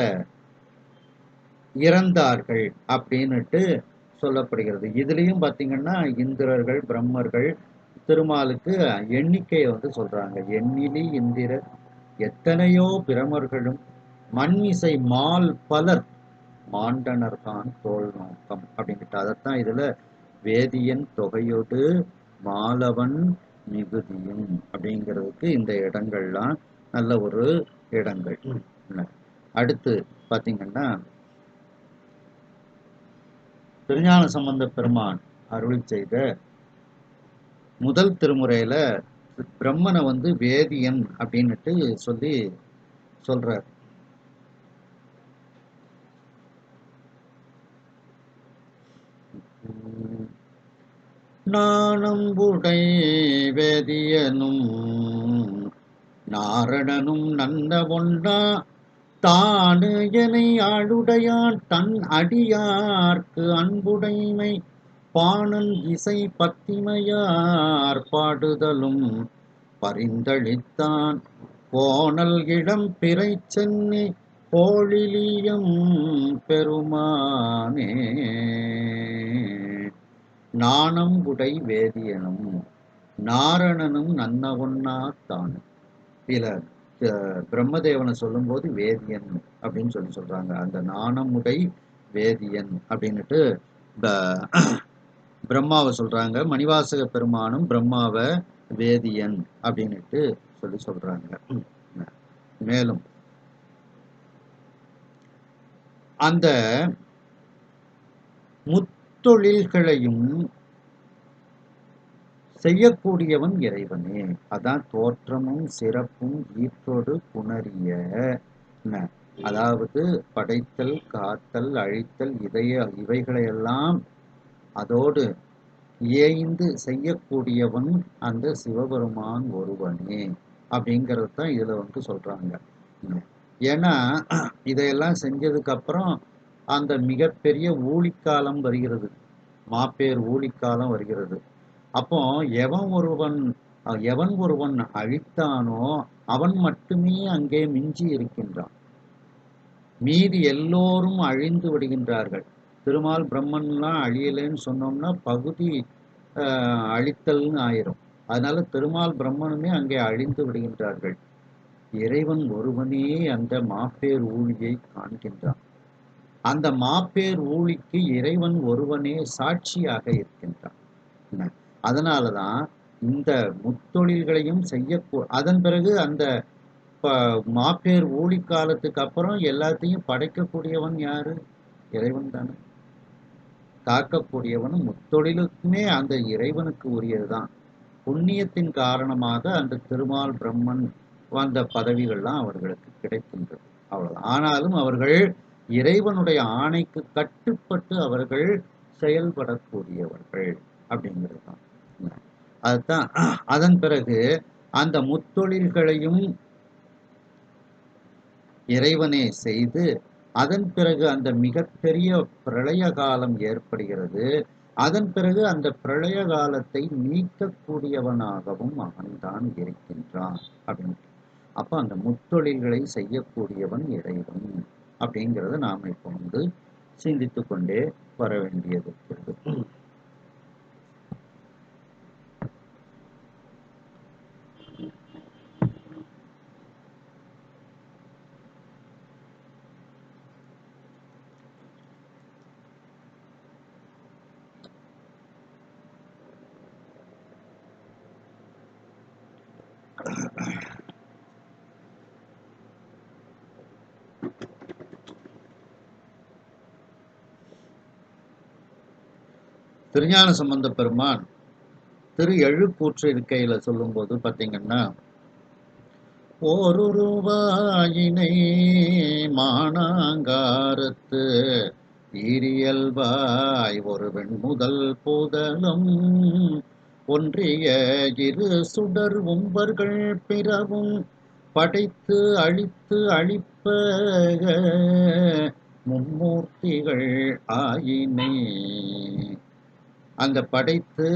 இறந்தார்கள் அப்படின்னுட்டு சொல்லப்படுகிறது. இதுலயும் பாத்தீங்கன்னா இந்திரர்கள் பிரம்மர்கள் திருமாலுக்கு எண்ணிக்கையை வந்து சொல்றாங்க. எண்ணிலி இந்திரர் எத்தனையோ பிரமர்களும் மண்மிசை மால் பலர் மாண்டனர்தான் தோள் நோக்கம் அப்படின்ட்டு. அதைத்தான் இதுல வேதியன் தொகையோடு மாலவன் மிகுதியும் அப்படிங்கிறதுக்கு இந்த இடங்கள்லாம் நல்ல ஒரு இடங்கள். அடுத்து பாத்தீங்கன்னா திருஞான சம்பந்த பெருமான் அருள் செய்த முதல் திருமுறையில பிரம்மனை வந்து வேதியன் அப்படின்னுட்டு சொல்லி சொல்றார். நாணம்புடை வேதியனும் நாரணனும் நன்ன ஒன்றா தானு எனை ஆளுடையான் தன் அடியார்க்கு அன்புடைமை பாணன் இசை பத்திமையார் பாடுதலும் பரிந்தளித்தான் கோணல் இடம் பிறை சென்னி போழிலியம் பெருமானே நாணம் உடை வேதியனும் நாரணனும் நன்னவொன்னா தான். சில பிரம்மதேவனை சொல்லும்போது வேதியன் அப்படின்னு சொல்றாங்க. அந்த நாணமுடை வேதியன் அப்படின்னுட்டு பிரம்மாவை சொல்றாங்க. மணிவாசக பெருமானும் பிரம்மாவை வேதியன் அப்படின்னுட்டு சொல்றாங்க. மேலும் அந்த முத்தொழில்களையும் செய்யக்கூடியவன் இறைவனே. அதான் தோற்றமும் சிறப்பும் ஈற்றோடு புணரிய. அதாவது படைத்தல், காத்தல், அழித்தல் இவைகளையெல்லாம் அதோடு ஏய்ந்து செய்யக்கூடியவன் அந்த சிவபெருமான் ஒருவனே அப்படிங்கிறது தான் இதுல சொல்றாங்க. ஏன்னா இதையெல்லாம் செஞ்சதுக்கு அப்புறம் அந்த மிகப்பெரிய ஊழிக்காலம் வருகிறது, மாப்பேர் ஊழிக்காலம் வருகிறது. அப்போ எவன் ஒருவன் அழித்தானோ அவன் மட்டுமே அங்கே மிஞ்சி இருக்கின்றான். மீதி எல்லோரும் அழிந்து விடுகின்றார்கள். திருமால் பிரம்மன்லாம் அழியலைன்னு சொன்னோம்னா பகுதி அழித்தல்னு ஆயிரும். அதனால திருமால் பிரம்மனுமே அங்கே அழிந்து விடுகின்றார்கள். இறைவன் ஒருவனே அந்த மாப்பேர் ஊழியை காண்கின்றான். அந்த மாப்பேர் ஊழிக்கு இறைவன் ஒருவனே சாட்சியாக இருக்கின்றான். அதனாலதான் இந்த முத்தொழில்களையும் அதன் பிறகு அந்த மாப்பேர் ஊழி காலத்துக்கு அப்புறம் எல்லாத்தையும் படைக்கக்கூடியவன் யாரு? இறைவன் தானே. காக்கக்கூடியவனும் முத்தொழிலுக்குமே அந்த இறைவனுக்கு உரியதுதான். புண்ணியத்தின் காரணமாக அந்த திருமால் பிரம்மன் வந்த பதவிகள்லாம் அவர்களுக்கு கிடைக்கின்றது, அவ்வளவுதான். ஆனாலும் அவர்கள் இறைவனுடைய ஆணைக்கு கட்டுப்பட்டு அவர்கள் செயல்படக்கூடியவர்கள் அப்படிங்கிறது தான். அதுதான். அதன் பிறகு அந்த முத்தொழில்களையும் இறைவனே செய்து அதன் பிறகு அந்த மிகப்பெரிய பிரளய காலம் ஏற்படுகிறது. அதன் பிறகு அந்த பிரளய காலத்தை நீக்கக்கூடியவனாகவும் அவன்தான் இருக்கின்றான் அப்படின்ட்டு. அப்ப அந்த முத்தொழில்களை செய்யக்கூடியவன் இறைவன் அப்படிங்கிறத நாம இப்ப சிந்தித்து கொண்டே வர வேண்டியது இருக்கிறது. திருஞான சம்பந்த பெருமான் திரு எழுக்கூற்று இருக்கையில சொல்லும் போது பாத்தீங்கன்னா, ஓருருவாயினை மானாங்காரத்து ஈரியல்வாய் ஒரு வெண்முதல் பூதலும் ஒன்றிய இரு சுடர் உம்பர்கள் பிறவும் படைத்து அழித்து அழிப்ப மும்மூர்த்திகள் ஆயினை. அந்த படைத்து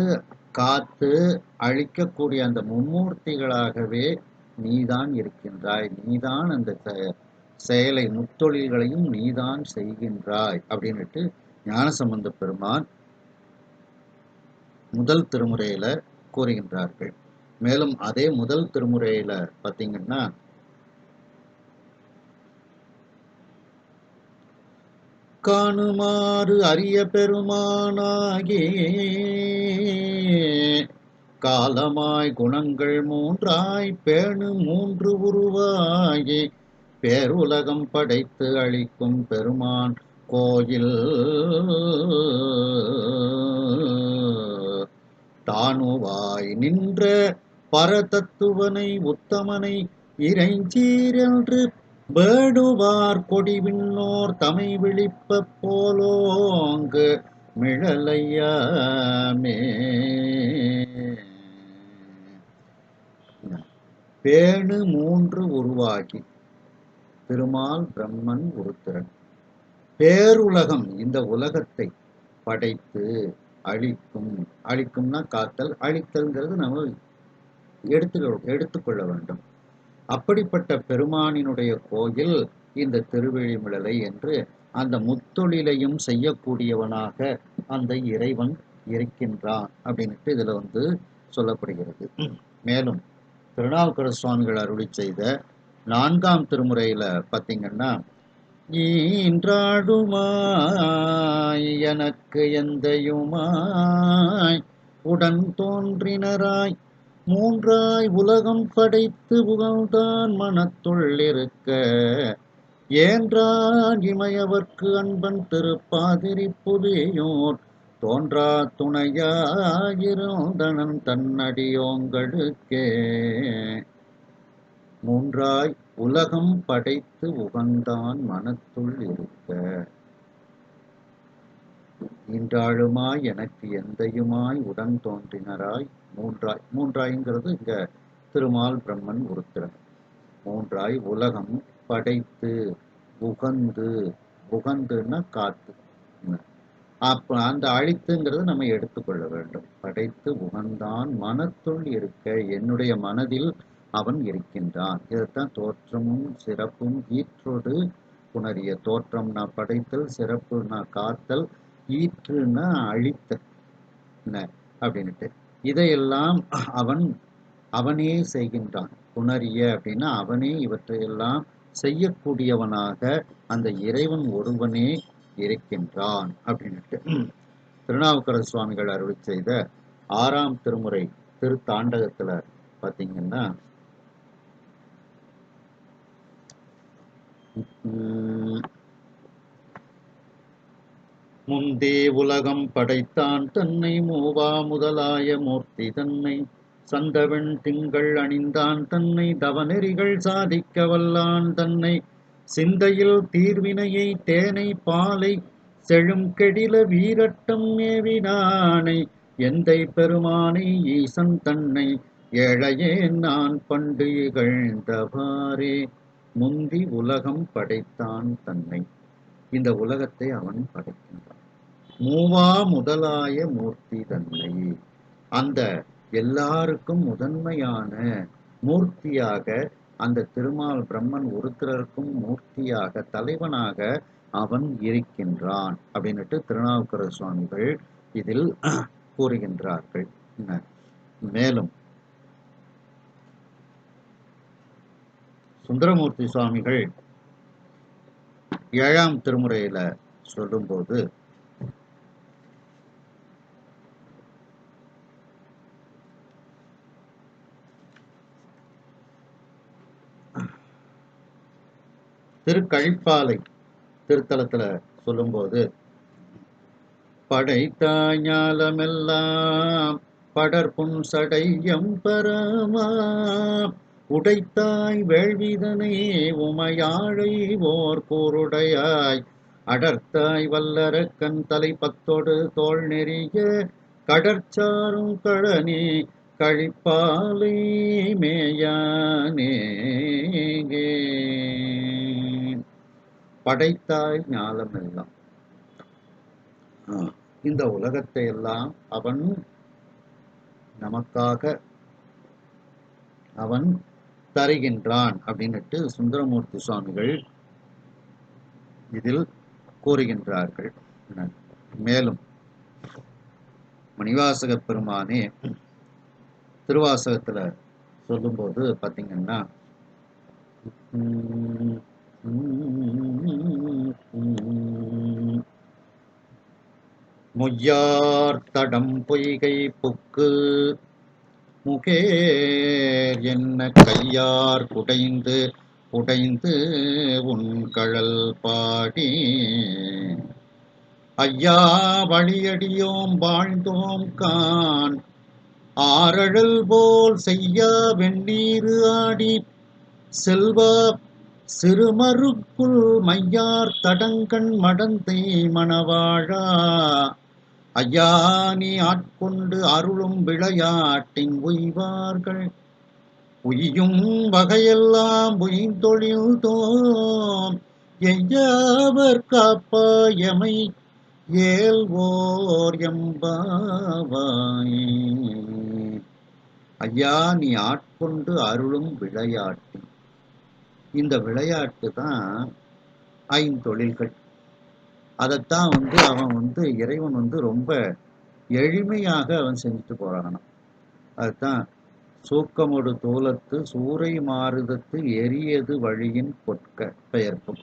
காத்து அழிக்கக்கூடிய அந்த மும்மூர்த்திகளாகவே நீதான் இருக்கின்றாய். நீதான் அந்த செயலை முத்தொழில்களையும் நீதான் செய்கின்றாய் அப்படின்னுட்டு ஞானசம்பந்த பெருமான் முதல் திருமுறையில கூறுகின்றார்கள். மேலும் அதே முதல் திருமுறையில பார்த்தீங்கன்னா, காணுமாறு அரிய பெருமானாகி காலமாய் குணங்கள் மூன்றாய் பேணு மூன்று உருவாகி பேருலகம் படைத்து அளிக்கும் பெருமான் கோயில் தானுவாய் நின்ற பரதத்துவனை உத்தமனை இறைஞ்சீரென்று வேடுவார் கொடி விண்ணோர் தமை விழிப்ப போலோங்கு மிழலையாமே. பேணு மூன்று உருவாகி திருமால் பிரம்மன் ஒருத்திரன் பேருலகம் இந்த உலகத்தை படைத்து அழிக்கும். அழிக்கும்னா காத்தல், அழித்தல்ங்கிறது நம்ம எடுத்துக்கொள்ள வேண்டும். அப்படிப்பட்ட பெருமானினுடைய கோயில் இந்த திருவெழிமிழலை என்று அந்த முத்தொழிலையும் செய்யக்கூடியவனாக அந்த இறைவன் இருக்கின்றான் அப்படின்ட்டு இதுல சொல்லப்படுகிறது. மேலும் திருநாவுக்கரசு சுவாமிகள் அருளி செய்த 4ஆம் திருமுறையில பார்த்தீங்கன்னா, ஈன்றாடுமாய் எனக்கு எந்தையுமாய் உடன் தோன்றினராய் மூன்றாய் உலகம் படைத்து புகழ்ந்தான் மனத்துள் இருக்க ஏன்றான் இமையவர்க்கு அன்பன் திருப்பாதிரி புலியோர் தோன்றா துணையாயிருந்தனன் தன்னடியோங்களுக்கே. மூன்றாய் உலகம் படைத்து உகந்தான் மனத்துள் இருக்க. ஈன்றாளுமாய் எனக்கு எந்தையுமாய் உடன் தோன்றினராய் மூன்றாய்ங்கிறது இங்க திருமால் பிரம்மன் உருத்திரன். மூன்றாய் உலகம் படைத்து உகந்துன்னா காத்து. அப்ப அந்த அழித்துங்கிறது நம்ம எடுத்துக்கொள்ள வேண்டும். படைத்து உகந்தான் மனத்துள் இருக்க, என்னுடைய மனதில் அவன் இருக்கின்றான். இதைத்தான் தோற்றமும் சிறப்பும் ஈற்றோடு புணரிய. தோற்றம்னா படைத்தல், சிறப்புனா காத்தல், ஈற்றுனா அழித்தல் அப்படின்ட்டு இதையெல்லாம் அவனே செய்கின்றான். புணரிய அப்படின்னா அவனே இவற்றையெல்லாம் செய்யக்கூடியவனாக அந்த இறைவன் ஒருவனே இருக்கின்றான் அப்படின்ட்டு திருநாவுக்கரசு சுவாமிகள் அருளி செய்த 6ஆம் திருமுறை திருத்தாண்டகத்துல பார்த்தீங்கன்னா, முந்தே உலகம் படைத்தான் தன்னை மூவா முதலாய மூர்த்தி தன்னை சந்தவெண் திங்கள் அணிந்தான் தன்னை தவநெறிகள் சாதிக்க வல்லான் தன்னை சிந்தையில் தீர்வினையை தேனை பாலை செழும் கெடில வீரட்டம் மேவினானை எந்தை பெருமானை ஈசன் தன்னை ஏழையே நான் பண்டு இகழ்ந்தவாறே. முந்தி உலகம் படைத்தான் தன்னை, இந்த உலகத்தை அவன் படைக்கின்றான். மூவா முதலாய மூர்த்தி தன்னை, அந்த எல்லாருக்கும் முதன்மையான மூர்த்தியாக அந்த திருமால் பிரம்மன் உருத்திரருக்கும் மூர்த்தியாக தலைவனாக அவன் இருக்கின்றான் அப்படின்னுட்டு திருநாவுக்கரசு சுவாமிகள் இதில் கூறுகின்றார்கள். மேலும் சுந்தரமூர்த்தி சுவாமிகள் 7ஆம் திருமுறையில சொல்லும்போது, திருக்கழிப்பாலை திருத்தலத்துல சொல்லும்போது, படைத்தாய் ஞாலமெல்லாம் படர்புன் சடையம் பரமா உடைத்தாய் வேள்விதனை உமையாழை ஓர் கூருடையாய் அடர்த்தாய் வல்லரக்கன் தலை பத்தோடு தோல் நெறிய கடற்சாரும் கழனி கழிப்பாலை மேயானே. படைத்தாய் ஞாலமெல்லாம், இந்த உலகத்தை எல்லாம் அவன் நமக்காக அவன் தருகின்றான் அப்படின்னுட்டு சுந்தரமூர்த்தி சுவாமிகள் இதில் கூறுகின்றார்கள். மேலும் மணிவாசக பெருமானே திருவாசகத்துல சொல்லும்போது பார்த்தீங்கன்னா, மொய்யார் தடம் பொய்கை புக்கு முகேர் என்ன கையார் குடைந்து குடைந்து உன் கழல் பாடி ஐயா வழியடியோம் வாழ்ந்தோம் கான் ஆரழல் போல் செய்யா வெண்ணீரு ஆடி செல்வா சிறுமருக்குள் மையார் தடங்கண் மடந்தை மணவாழா ஐயா நீ ஆட்கொண்டு அருளும் விளையாட்டின் உய்வார்கள் உய்யும் வகையெல்லாம் உய்ந்தொழில் தோம் எய்யாவர் காப்பாயமை ஏல்வோர் எம்பாவாய். ஐயா நீ ஆட்கொண்டு அருளும் விளையாட்டி, இந்த விளையாட்டு தான் ஐந்தொழில்கள். அதைத்தான் அவன் இறைவன் ரொம்ப எளிமையாக அவன் செஞ்சுட்டு போறானாம். அதுதான் சூக்கமொடு தூலத்து சூறை மாறுதத்து எரியது வழியின் கொட்க பெயர்க்கும்.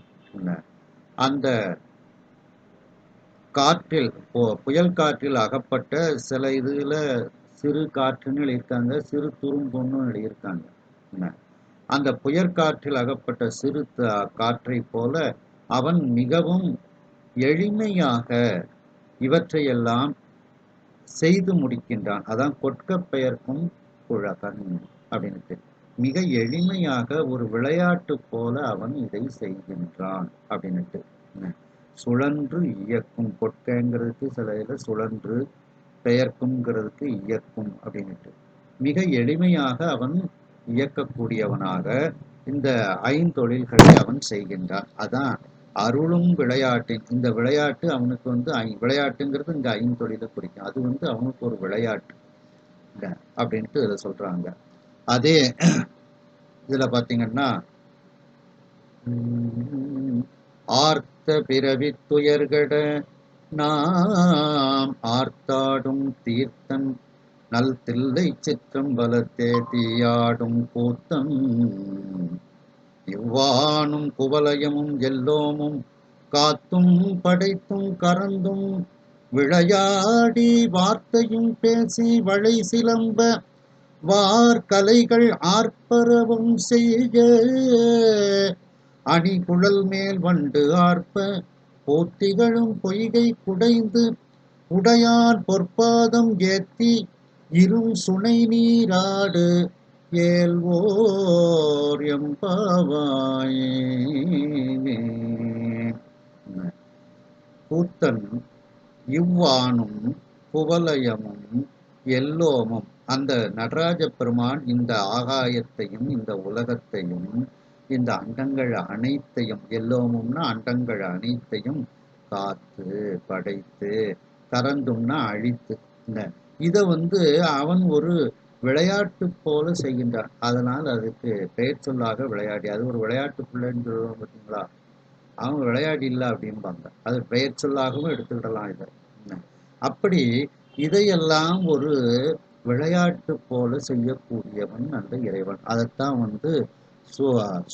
அந்த காற்றில் புயல் காற்றில் அகப்பட்ட சில இதுல சிறு காற்றுன்னு எழுதியிருக்காங்க, சிறு துரும்புன்னு எழுதியிருக்காங்க. அந்த புயற்காற்றில் அகப்பட்ட சிறு காற்றை போல அவன் மிகவும் எளிமையாக இவற்றையெல்லாம் செய்து முடிக்கின்றான். அதான் கொட்க பெயர்க்கும் குழகன் அப்படின்ட்டு மிக எளிமையாக ஒரு விளையாட்டு போல அவன் இதை செய்கின்றான் அப்படின்ட்டு. சுழன்று இயக்கும் கொட்கைங்கிறதுக்கு சில இதில் சுழன்று பெயர்க்கும்ங்கிறதுக்கு இயக்கும் அப்படின்ட்டு மிக எளிமையாக அவன் இயக்கக்கூடியவனாக இந்த ஐந்தொழில்களை அவன் செய்கின்றான். அதான் அருளும் விளையாட்டின் இந்த விளையாட்டு அவனுக்கு விளையாட்டுங்கிறது இங்க ஐந்தொழிலை குறிக்கும். அது அவனுக்கு ஒரு விளையாட்டு அப்படின்ட்டு இதை சொல்றாங்க. அதே இதுல பாத்தீங்கன்னா ஆர்த்த பிறவி துயர்கட நாம் ஆர்த்தாடும் தீர்த்தன் நல் தில்லை சிற்றம்பலத்தே தீயாடும் கூத்தம் இவ்வானும் குவலயமும் எல்லோமும் காத்தும் படைத்தும் கறந்தும் விளையாடி வார்த்தையும் பேசி வளை சிலம்ப வார்கலைகள் ஆர்ப்பரவும் செய்ய அணிகுழல் மேல் வண்டு ஆர்ப்ப போத்திகளும் பொய்கை குடைந்து உடையார் பொற்பாதம் ஏத்தி இரும் சுனை நீராடு ஏல்வோர் எம்பாவாயே. கூத்தன் இவ்வானும் குவலயமும் எல்லோமும் அந்த நடராஜ பெருமான் இந்த ஆகாயத்தையும் இந்த உலகத்தையும் இந்த அண்டங்கள் அனைத்தையும் எல்லோமும்னா அண்டங்கள் அனைத்தையும் காத்து படைத்து கறந்தும்னா அழித்து இதை அவன் ஒரு விளையாட்டு போல செய்கின்றான். அதனால் அதுக்கு பெயர் சொல்லாக விளையாடி அது ஒரு விளையாட்டு பிள்ளைன்னு சொல்லுவோம் பார்த்தீங்களா, அவங்க விளையாடி இல்லை அப்படின்பாங்க. அது பெயர் சொல்லாகவும் எடுத்துக்கிடலாம் இதை. அப்படி இதையெல்லாம் ஒரு விளையாட்டு போல செய்யக்கூடியவன் அந்த இறைவன். அதைத்தான்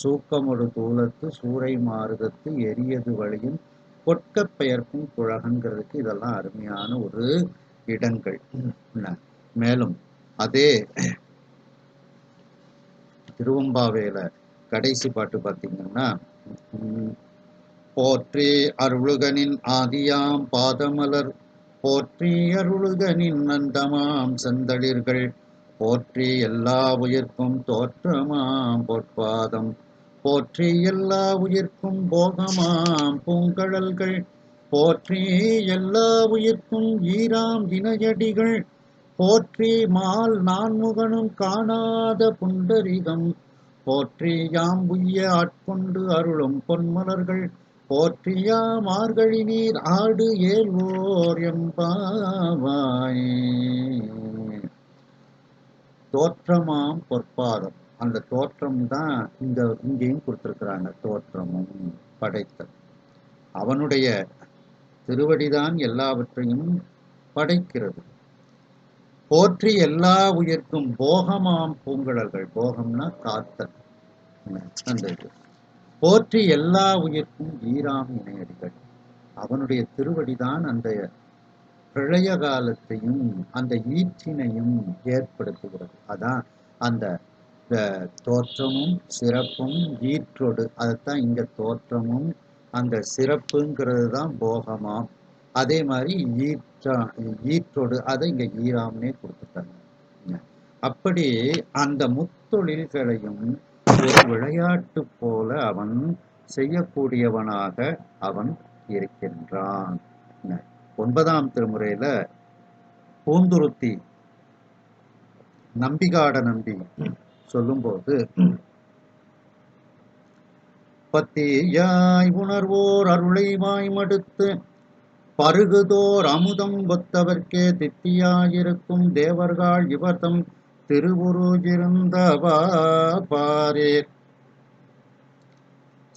சூக்கமொடு தூலத்து சூறை மாறுதத்து எரியது வழியும் கொட்க பெயர்க்கும் குழகங்கிறதுக்கு இதெல்லாம் அருமையான ஒரு இடங்கள். மேலும் அதே திருவம்பாவையில கடைசி பாட்டு பார்த்தீங்கன்னா போற்றி அருளுகனின் ஆதியாம் பாதமலர் போற்றி அருளுகனின் நந்தமாம் செந்தளிர்கள் போற்றி எல்லா உயிர்க்கும் தோற்றமாம் பொற்பாதம் போற்றி எல்லா உயிர்க்கும் போகமாம் பூங்கழல்கள் போற்றி எல்லா உயிர்க்கும் ஈராம் இணையடிகள் போற்றி மால் நான்முகனும் காணாத புண்டரிகம் போற்றி யாம் உய்ய ஆட்கொண்டு அருளும் பொன்மலர்கள் போற்றியா மார்கழி நீர் ஆடு ஏல்வோர் எம்பாவாயே. தோற்றமாம் பொற்பாதம், அந்த தோற்றம் தான் இங்கேயும் கொடுத்திருக்கிறாங்க. தோற்றமும் படைத்தல், அவனுடைய திருவடிதான் எல்லாவற்றையும் படைக்கிறது. போற்றி எல்லா உயிர்க்கும் போகமாம் பூங்கழல்கள், போகம்னா காத்தல், அந்த போற்றி எல்லா உயிர்க்கும் ஈராம் இணையடிகள், அவனுடைய திருவடிதான் அந்த பிரளய காலத்தையும் அந்த ஈற்றினையும் ஏற்படுத்துகிறது. அதான் அந்த தோற்றமும் சிறப்பும் ஈற்றோடு, அதைத்தான் இங்க தோற்றமும் அந்த சிறப்புங்கிறது தான் போகமாம். அதே மாதிரி ஈற்றோடு அதை இங்க ஈராம்னே கொடுத்துட்டாங்க. அப்படி அந்த முத்தொழில்களையும் ஒரு விளையாட்டு போல அவன் செய்யக்கூடியவனாக அவன் இருக்கின்றான். 9ஆம் திருமுறையில பூந்துருத்தி நம்பிகாட நம்பி சொல்லும்போது பத்தியாய் உணர்வோர் அருளை வாய்மடுத்து பருகுதோர் அமுதம் ஒத்தவர்க்கே தித்தியாயிருக்கும் தேவர்கள் இவர்தம் திருவுரு இருந்தவா பாரே.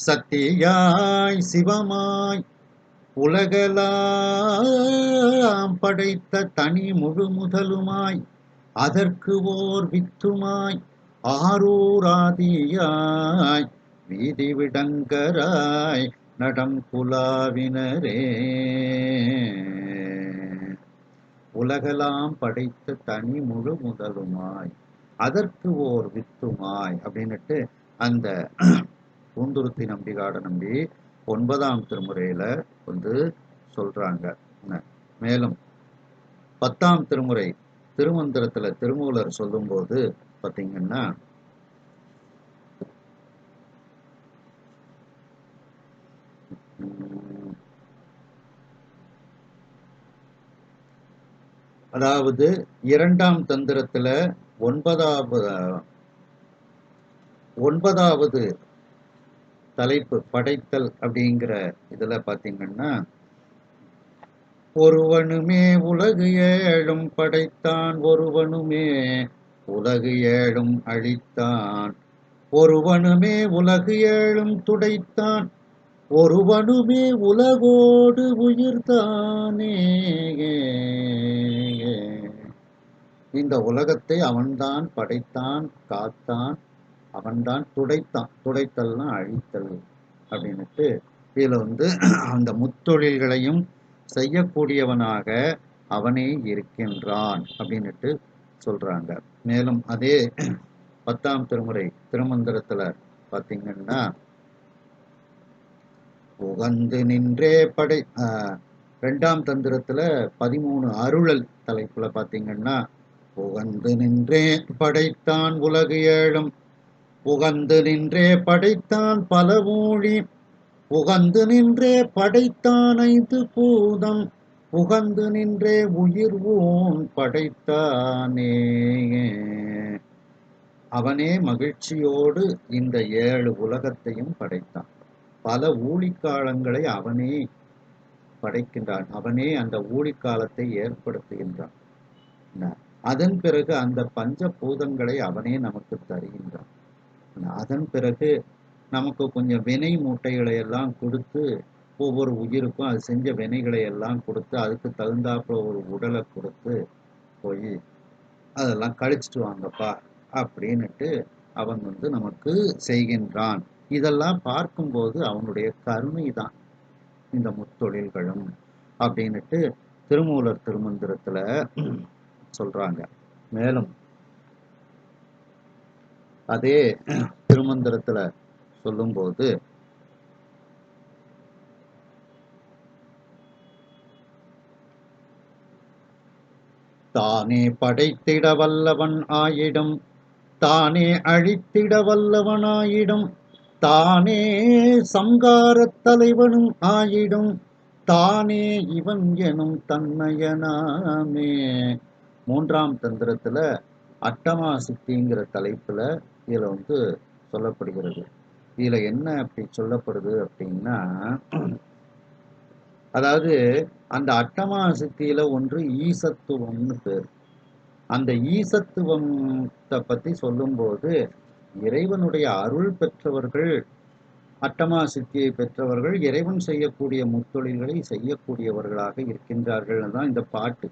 சத்தியாய் சிவமாய் உலகெல்லாம் படைத்த தனி முழு முதலுமாய் அதற்கு ஓர் வித்துமாய் ஆரூராதியாய் வீதி விடங்கராய் நடம் குலாவினரே. உலகெல்லாம் படைத்த தனி முழு முதலுமாய் அதற்கு ஓர் வித்துமாய் அப்படின்னுட்டு அந்த பூந்துருத்தி நம்பிகாட நம்பி 9ஆம் திருமுறையில வந்து சொல்றாங்க. மேலும் 10ஆம் திருமுறை திருமந்திரத்துல திருமூலர் சொல்லும்போது பாத்தீங்கன்னா, அதாவது 2ஆம் தந்திரத்துல 9வது தலைப்பு படைத்தல் அப்படிங்கிற இதுல பாத்தீங்கன்னா, ஒருவனுமே உலகு ஏழும் படைத்தான், ஒருவனுமே உலகு ஏழும் அழித்தான், ஒருவனுமே உலகு ஏழும் துடைத்தான், ஒருவனுமே உலகோடு உயிர்தானே. இந்த உலகத்தை அவன்தான் படைத்தான், காத்தான், அவன்தான் துடைத்தான். துடைத்தல்னா அழித்தல் அப்படின்னுட்டு இதுல வந்து அந்த முத்தொழில்களையும் செய்யக்கூடியவனாக அவனே இருக்கின்றான் அப்படின்னுட்டு சொல்றாங்க. மேலும் அதே 10ஆம் திருமுறை திருமந்திரத்துல பாத்தீங்கன்னா, உகந்து நின்றே 2ஆம் தந்திரத்துல 13 அருளல் தலைப்புல பாத்தீங்கன்னா, உகந்து நின்றே படைத்தான் உலகு ஏழும், உகந்து நின்றே படைத்தான் பல ஊழி, உகந்து நின்றே படைத்தான் 5 பூதம், உகந்து நின்றே உயிர் ஊன் படைத்தானே. அவனே மகிழ்ச்சியோடு இந்த 7 உலகத்தையும் படைத்தான். பல ஊழிக்காலங்களை அவனே படைக்கின்றான். அவனே அந்த ஊழிக்காலத்தை ஏற்படுத்துகின்றான். அதன் பிறகு அந்த பஞ்ச பூதங்களை அவனே நமக்கு தருகின்றான். அதன் பிறகு நமக்கு கொஞ்சம் வினை மூட்டைகளை எல்லாம் கொடுத்து, ஒவ்வொரு உயிருக்கும் அது செஞ்ச வினைகளை எல்லாம் கொடுத்து, அதுக்கு தகுந்தாப்புல ஒரு உடலை கொடுத்து போய் அதெல்லாம் கழிச்சிட்டு வாங்கப்பா அப்படின்னுட்டு அவன் வந்து நமக்கு செய்கின்றான். இதெல்லாம் பார்க்கும்போது அவனுடைய கருணை தான் இந்த முத்தொழில்களும் அப்படின்னுட்டு திருமூலர் திருமந்திரத்துல சொல்றாங்க. மேலும் அதே திருமந்திரத்துல சொல்லும்போது, தானே படைத்திட வல்லவன் ஆயிடும், தானே அழித்திட வல்லவன் ஆயிடும், தானே சங்காரத் தலைவனும் ஆயிடும், தானே இவன் எனும் தன்மையனாமே. 3ஆம் தந்திரத்துல அட்டமா சித்திங்கிற தலைப்புல இதுல வந்து சொல்லப்படுகிறது. இதுல என்ன அப்படி சொல்லப்படுது அப்படின்னா, அதாவது அந்த அட்டமா சித்தியில ஒன்று ஈசத்துவம்னு பேர். அந்த ஈசத்துவத்தை பத்தி சொல்லும்போது, இறைவனுடைய அருள் பெற்றவர்கள், அட்டமா சித்தியை பெற்றவர்கள் இறைவன் செய்யக்கூடிய முத்தொழில்களை செய்யக்கூடியவர்களாக இருக்கின்றார்கள் தான் இந்த பாட்டு.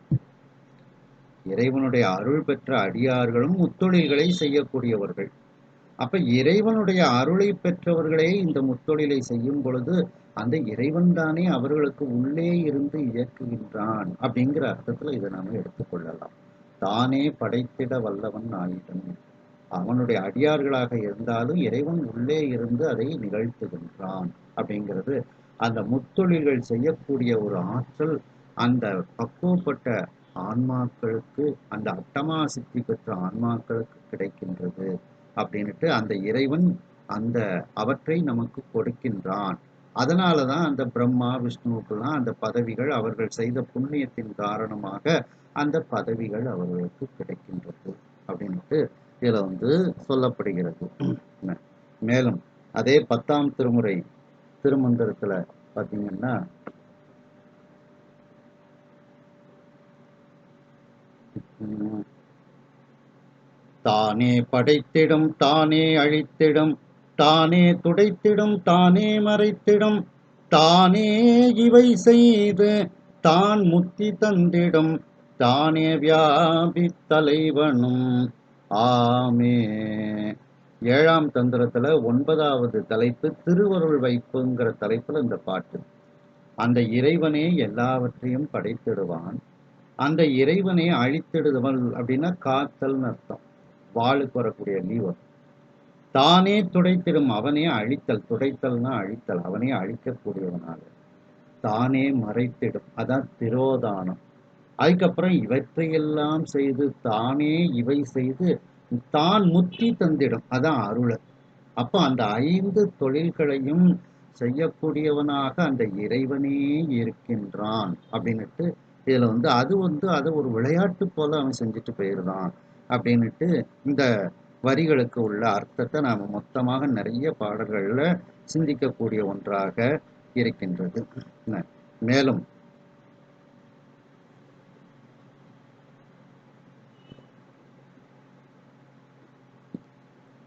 இறைவனுடைய அருள் பெற்ற அடியார்களும் முத்தொழில்களை செய்யக்கூடியவர்கள். அப்ப இறைவனுடைய அருளை பெற்றவர்களே இந்த முத்தொழிலை செய்யும் பொழுது அந்த இறைவன் தானே அவர்களுக்கு உள்ளே இருந்து இயக்குகின்றான் அப்படிங்கிற அர்த்தத்துல இதை நாம எடுத்துக்கொள்ளலாம். தானே படைத்திட வல்லவன் ஆயிடும், அவனுடைய அடியார்களாக இருந்தாலும் இறைவன் உள்ளே இருந்து அதை நிகழ்த்துகின்றான் அப்படிங்கிறது. அந்த முத்தொழில்கள் செய்யக்கூடிய ஒரு ஆற்றல் அந்த பக்குவப்பட்ட ஆன்மாக்களுக்கு, அந்த அட்டமா சித்தி பெற்ற ஆன்மாக்களுக்கு கிடைக்கின்றது அப்படின்னுட்டு அந்த இறைவன் அந்த அவற்றை நமக்கு கொடுக்கின்றான். அதனாலதான் அந்த பிரம்மா விஷ்ணுவுக்கெல்லாம் அந்த பதவிகள் அவர்கள் செய்த புண்ணியத்தின் காரணமாக அந்த பதவிகள் அவர்களுக்கு கிடைக்கின்றது அப்படின்ட்டு இதுல வந்து சொல்லப்படுகிறது. மேலும் அதே 10ஆம் திருமுறை திருமந்திரத்துல பாத்தீங்கன்னா, தானே படைத்திடும் தானே அழித்திடும் தானே துடைத்திடும் தானே மறைத்திடும் தானே இவை செய்து தான் முத்தி தந்திடும் தானே வியாபி தலைவனும் ஆமே. 7ஆம் தந்திரத்துல 9வது தலைப்பு திருவருள் வைப்புங்கிற தலைப்புல இந்த பாட்டு. அந்த இறைவனே எல்லாவற்றையும் படைத்திடுவான். அந்த இறைவனை அழித்திடுதல் அப்படின்னா காத்தல்னு அர்த்தம். வாளுக்கு வரக்கூடிய லீவர். தானே துடைத்திடும், அவனே அழித்தல். துடைத்தல்னா அழித்தல், அவனே அழிக்கக்கூடியவனாக. தானே மறைத்திடும், அதான் திரோதானம். அதுக்கப்புறம் இவற்றையெல்லாம் செய்து தானே இவை செய்து தான் முத்தி தந்திடும், அதான் அருள. அப்ப அந்த 5 தொழில்களையும் செய்யக்கூடியவனாக அந்த இறைவனே இருக்கின்றான் அப்படின்னுட்டு இதுல அது ஒரு விளையாட்டு போல அவன் செஞ்சுட்டு போயிருந்தான் அப்படின்னுட்டு இந்த வரிகளுக்கு உள்ள அர்த்தத்தை நாம மொத்தமாக நிறைய பாடல்கள்ல சிந்திக்கக்கூடிய ஒன்றாக இருக்கின்றது. மேலும்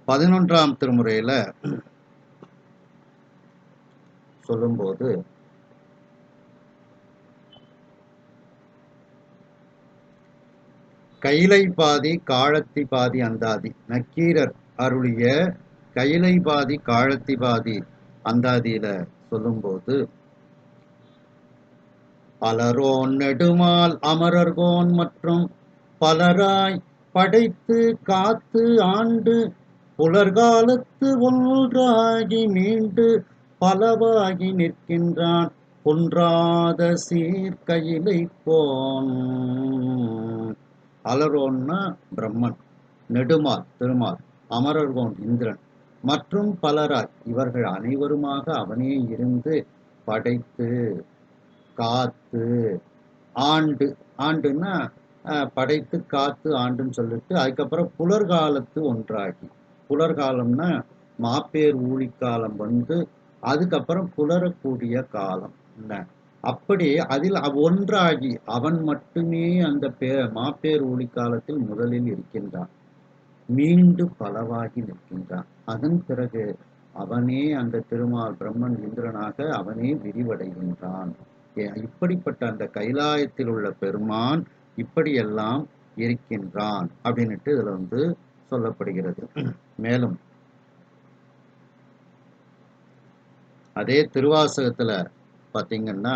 11ஆம் திருமுறையில சொல்லும்போது கைலை பாதி காழத்தி பாதி அந்தாதி, நக்கீரர் அருளிய கைலை பாதி காழத்தி பாதி அந்தாதியில சொல்லும்போது பலரோன் நெடுமால் அமரர்கோன் மற்றும் பலராய் படைத்து காத்து ஆண்டு புலர்காலத்து ஒன்றாகி மீண்டு பலவாகி நிற்கின்றான் குன்றாத சீர்கையிலை போன். அலரோன்னா பிரம்மன், நெடுமால் திருமால், அமரர்கோன் இந்திரன் மற்றும் பலராய் இவர்கள் அனைவருமாக அவனே இருந்து படைத்து காத்து ஆண்டு, ஆண்டுன்னா படைத்து காத்து ஆண்டுன்னு சொல்லிட்டு அதுக்கப்புறம் புலர்காலத்து ஒன்றாகி, புலர்காலம்னா மாப்பேர் ஊழிக்காலம் வந்து அதுக்கப்புறம் புலரக்கூடிய காலம் என்ன, அப்படி அதில் ஒன்றாகி அவன் மட்டுமே அந்த மாப்பேர் ஊழிக்காலத்தில் முதலில் இருக்கின்றான். மீண்டு பலவாகி நிற்கின்றான். அதன் பிறகு அவனே அந்த திருமால் பிரம்மன் இந்திரனாக அவனே விரிவடைகின்றான். இப்படிப்பட்ட அந்த கைலாயத்தில் உள்ள பெருமான் இப்படியெல்லாம் இருக்கின்றான் அப்படின்னுட்டு இதுல சொல்லப்படுகிறது. மேலும் அதே திருவாசகத்துல பாத்தீங்கன்னா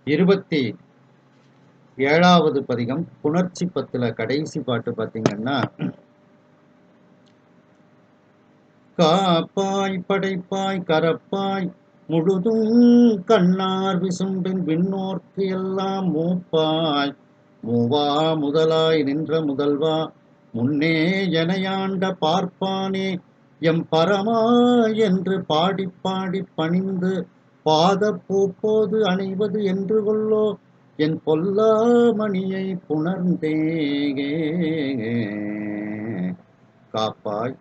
இருபத்தி 7வது பதிகம் புணர்ச்சி பத்துல கடைசி பாட்டு பாத்தீங்கன்னா காப்பாய் படைப்பாய் கரப்பாய் முழுதும் கண்ணார் விசும்பின் விண்ணோர்க்கு எல்லாம் மூப்பாய் மூவா முதலாய் நின்ற முதல்வா முன்னே எனையாண்ட பார்ப்பானே எம் பரமா என்று பாடி பாடி பணிந்து பாத பூப்போது அணைவது என்று கொள்ளோ என் பொல்லாமணியை புணர்ந்தேகே. காப்பாய்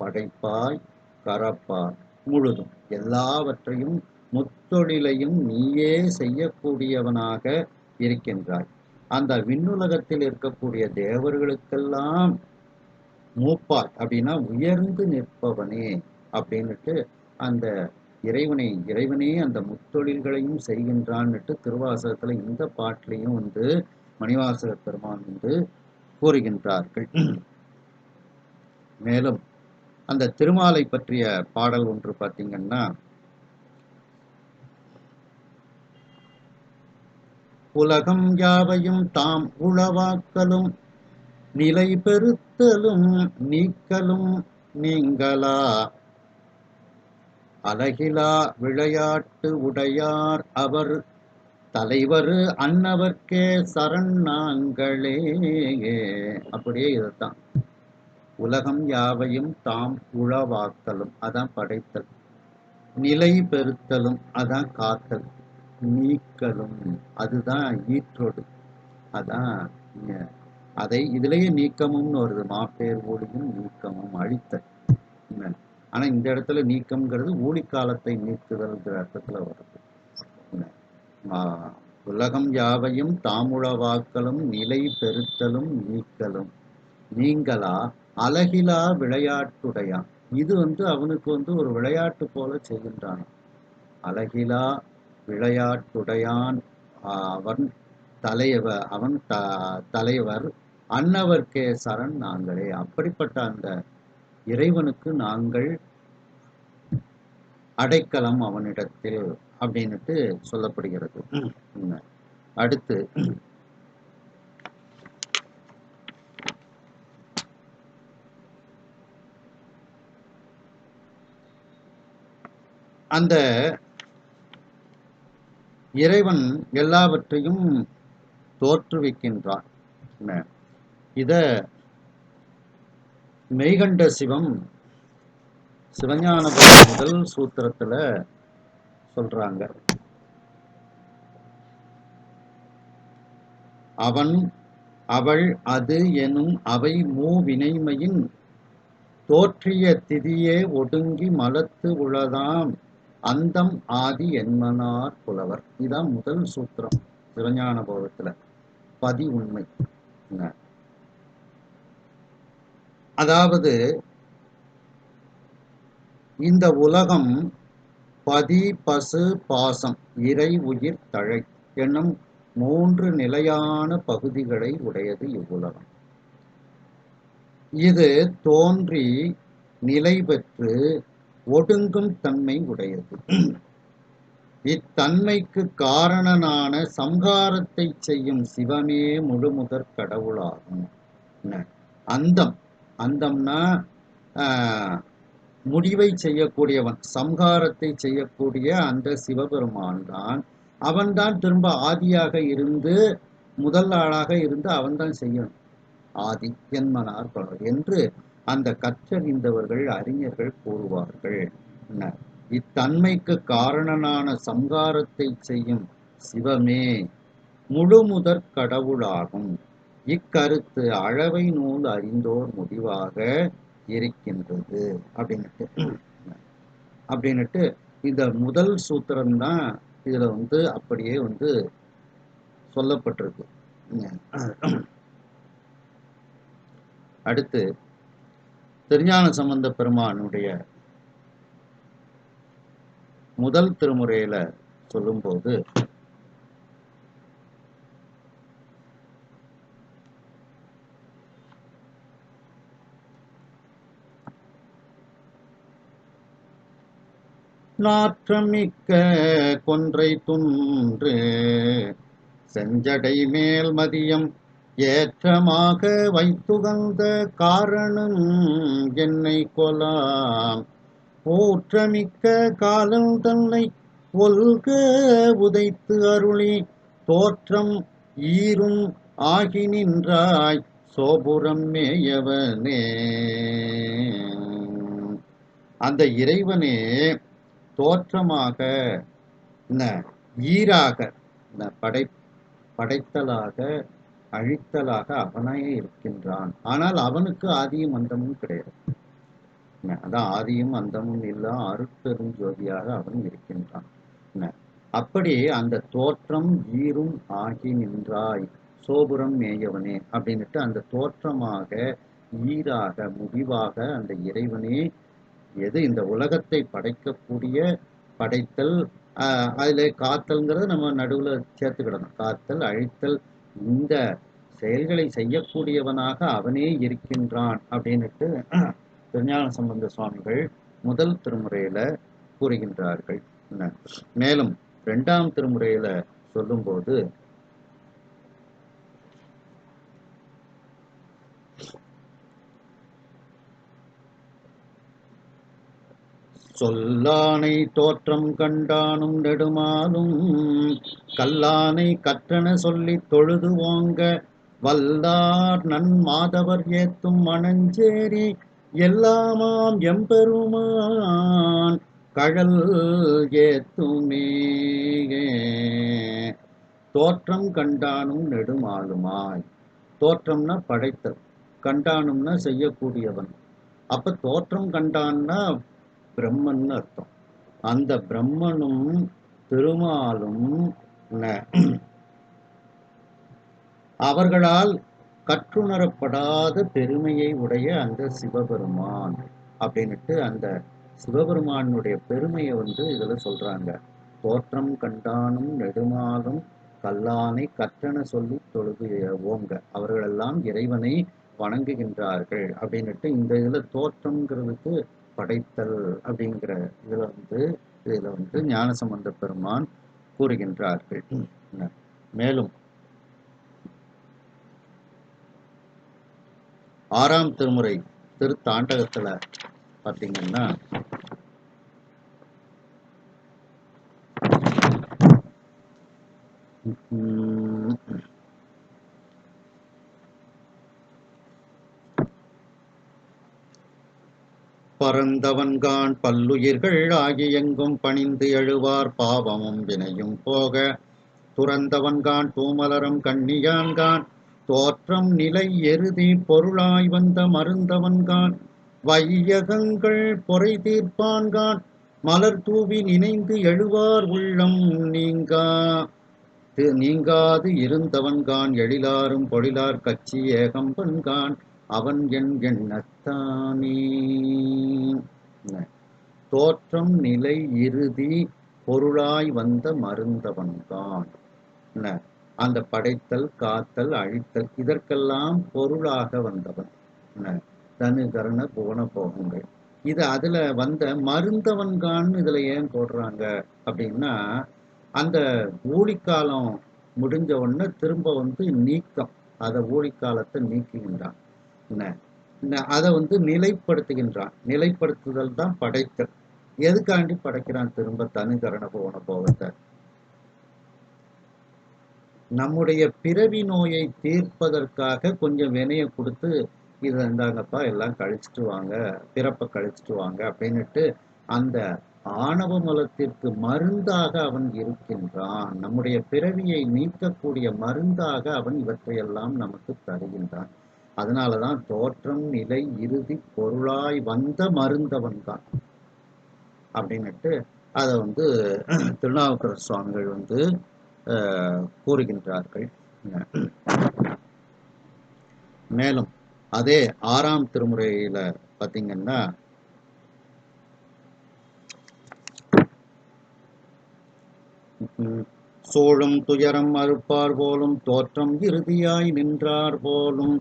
படைப்பாய் கரப்பாய் முழுதும் எல்லாவற்றையும் முத்தொழிலையும் நீயே செய்யக்கூடியவனாக இருக்கின்றாய். அந்த விண்ணுலகத்தில் இருக்கக்கூடிய தேவர்களுக்கெல்லாம் மூப்பாய் அப்படின்னா உயர்ந்து நிற்பவனே அப்படின்னுட்டு அந்த இறைவனே அந்த முத்தொழில்களையும் செய்கின்றான்னுட்டு திருவாசகத்துல இந்த பாட்டிலையும் மணிவாசக பெருமான் கூறுகின்றார்கள். மேலும் அந்த திருமாலை பற்றிய பாடல் ஒன்று பார்த்தீங்கன்னா உலகம் யாவையும் தாம் உளவாக்கலும் நிலை பெறுத்தலும் நீக்கலும் நீங்களா அழகிலா விளையாட்டு உடையார் அவர் தலைவர் அன்னவர்க்கே சரண் நாங்களே. அப்படியே இதுதான் உலகம் யாவையும் தாம் உளவாக்கலும் அதான் படைத்தல், நிலை பெறுத்தலும் அதான் காத்தல், நீக்கலும் அதுதான் ஈற்றோடு, அதான் அதை இதுலயே நீக்கமும்னு வருது. மாப்பேர் ஊழியும் நீக்கமும் அழித்தல். ஆனா இந்த இடத்துல நீக்கம்ங்கிறது ஊழிக்காலத்தை நீக்குதல்ங்கிற அர்த்தத்துல வருது. உலகம் யாவையும் தாமுழவாக்கலும் நிலை பெறுத்தலும் நீக்கலும் நீங்களா அழகிலா விளையாட்டுடையான். இது அவனுக்கு ஒரு விளையாட்டு போல செய்கின்றான். அழகிலா விளையாட்டுடையான் அவன் தலைவர் அன்னவர்க்கே சரண் நாங்களே. அப்படிப்பட்ட அந்த இறைவனுக்கு நாங்கள் அடைக்கலம் அவனிடத்தில் அப்படின்னுட்டு சொல்லப்படுகிறது. அடுத்து அந்த இறைவன் எல்லாவற்றையும் தோற்றுவிக்கின்றான். இத மெய்கண்ட சிவம் சிவஞான முதல் சூத்திரத்துல சொல்றாங்க. அவன் அவள் அது எனும் அவை மூவினைமையின் தோற்றிய திதியே ஒடுங்கி மலத்து உளதாம் அந்தம் ஆதி என்மனார் புலவர். இதான் முதல் சூத்திரம் சிவஞான போதத்துல. பதி உண்மை. அதாவது இந்த உலகம் பதி பசு பாசம் இறை உயிர் தழை என்னும் 3 நிலையான பகுதிகளை உடையது இவ்வுலகம். இது தோன்றி நிலை பெற்று ஒடுங்கும் தன்மை உடையது. இத்தன்மைக்கு காரணனான சம்ஹாரத்தை செய்யும் சிவமே முழுமுதற் கடவுளாகும். அந்தம்னா முடிவை செய்யக்கூடியவன், சம்ஹாரத்தை செய்யக்கூடிய அந்த சிவபெருமான் தான். அவன்தான் திரும்ப ஆதியாக இருந்து முதல் ஆளாக இருந்து அவன்தான் செய்யணும். ஆதி என்மனார் பலர் என்று அந்த கற்றறிந்தவர்கள் அறிஞர்கள் கூறுவார்கள். இத்தன்மைக்கு காரணனான சம்ஹாரத்தை செய்யும் சிவமே முழுமுதற் கடவுளாகும். இக்கருத்து அளவை நூல் அறிந்தோர் முடிவாக இருக்கின்றது அப்படின்னுட்டு இந்த முதல் சூத்திரம் தான் இதுல அப்படியே சொல்லப்பட்டிருக்கு. அடுத்து திருஞான சம்பந்த பெருமானுடைய முதல் திருமுறையில சொல்லும்போது நாற்றமிக்க கொன்றை துன்று செஞ்சடை மேல் மதியம் ஏற்றமாக வைத்துகந்த காரணம் என்னை கொலாம் ஊற்றமிக்க காலம் தன்னை ஒல்க உதைத்து அருளி தோற்றம் ஈரும் ஆகி நின்றாய் சோபுரம் மேயவனே. அந்த இறைவனே தோற்றமாக ஈராக படைத்தலாக அழித்தலாக அவனே இருக்கின்றான். ஆனால் அவனுக்கு ஆதியும் அந்தமும் கிடையாது. அதான் ஆதியும் அந்தமும் இல்லா அருட்பெருஞ்சோதியாக அவன் இருக்கின்றான். அப்படி அந்த தோற்றம் ஈரும் ஆகி நின்றாய் சோபுரம் மேயவனே அப்படின்னுட்டு அந்த தோற்றமாக ஈராக முடிவாக அந்த இறைவனே எது இந்த உலகத்தை படைக்கக்கூடிய படைத்தல், அதுல காத்தல்ங்கிறது நம்ம நடுவுல சேர்த்துக்கிடணும். காத்தல் அழித்தல் இந்த செயல்களை செய்யக்கூடியவனாக அவனே இருக்கின்றான் அப்படின்னுட்டு திருஞான சம்பந்த சுவாமிகள் முதல் திருமுறையில கூறுகின்றார்கள். மேலும் 2ஆம் திருமுறையில சொல்லும்போது சொல்லானை தோற்றம் கண்டானும் நெடுமாலும் கல்லானை கற்றன சொல்லி தொழுது ஓங்க வல்லார் நன்மாதவர் ஏத்தும் மணஞ்சேரி எல்லாமாம் எம்பெருமான் கழல் ஏத்துமே. தோற்றம் கண்டானும் நெடுமாலுமாய். தோற்றம்னா படைத்தல், கண்டானும்னா செய்யக்கூடியவன். அப்ப தோற்றம் கண்டான்னா பிரம்மன் அர்த்தம். அந்த பிரம்மனும் திருமாலும் அவர்களால் கற்றுணரப்படாத பெருமையை உடைய அந்த சிவபெருமான் அப்படின்னுட்டு அந்த சிவபெருமானுடைய பெருமையை இதுல சொல்றாங்க. தோற்றம் கண்டானும் நெடுமாலும் கல்லானை கற்றன சொல்லி தொழுது ஓங்க அவர்களெல்லாம் இறைவனை வணங்குகின்றார்கள் அப்படின்னுட்டு இந்த இதுல தோற்றம்ங்கிறதுக்கு படைத்தல் அப்படிங்கிற இதுல ஞானசம்பந்த பெருமான் கூறுகின்றார்கள். மேலும் 6ஆம் திருமுறை திருத்தாண்டகத்துல பார்த்தீங்கன்னா பரந்தவன்கான் பல்லுயிர்கள் ஆகி எங்கும் பணிந்து எழுவார் பாவமும் வினையும் போக துறந்தவன்கான் தூமலரும் கண்ணியான்கான் தோற்றம் நிலை எருதி பொருளாய் வந்த மருந்தவன்கான் வையகங்கள் பொறை தீர்ப்பான்கான் மலர் தூவி நினைந்து எழுவார் உள்ளம் நீங்காது இருந்தவன்கான் எழிலாரும் பொழிலார் கட்சி ஏகம்பன்கான் அவன் என் எண்ணத்தானே. தோற்றம் நிலை இறுதி பொருளாய் வந்த மருந்தவன்கான் அந்த படைத்தல் காத்தல் அழித்தல் இதற்கெல்லாம் பொருளாக வந்தவன் தனு கரண புவன போகங்கள். இது அதுல வந்த மருந்தவன்கான் இதுல ஏன் போடுறாங்க அப்படின்னா அந்த ஊழிக்காலம் முடிஞ்ச உடனே திரும்ப நீக்கம் அதை ஊழிக்காலத்தை நீக்குகின்றான். அதை நிலைப்படுத்துகின்றான். நிலைப்படுத்துதல் தான் படைத்தல். எதுக்காண்டி படைக்கிறான் திரும்ப தனுகரண போன போகத்தை? நம்முடைய பிறவி நோயை தீர்ப்பதற்காக கொஞ்சம் வினைய கொடுத்து இதை இருந்தாங்கப்பா எல்லாம் கழிச்சிட்டு வாங்க, பிறப்பை கழிச்சிட்டு வாங்க அப்படின்னுட்டு அந்த ஆணவ மலத்திற்கு மருந்தாக அவன் இருக்கின்றான். நம்முடைய பிறவியை நீக்கக்கூடிய மருந்தாக அவன் இவற்றையெல்லாம் நமக்கு தருகின்றான். அதனாலதான் தோற்றம் நிலை இறுதி பொருளாய் வந்த மருந்தவன் தான் அப்படின்னுட்டு அதை திருநாவுக்கரசு சுவாமிகள் கூறுகின்றார்கள். மேலும் அதே 6ஆம் திருமுறையில பார்த்தீங்கன்னா சோழும் துயரம் அறுப்பார் போலும் தோற்றம் இறுதியாய் நின்றார் போலும்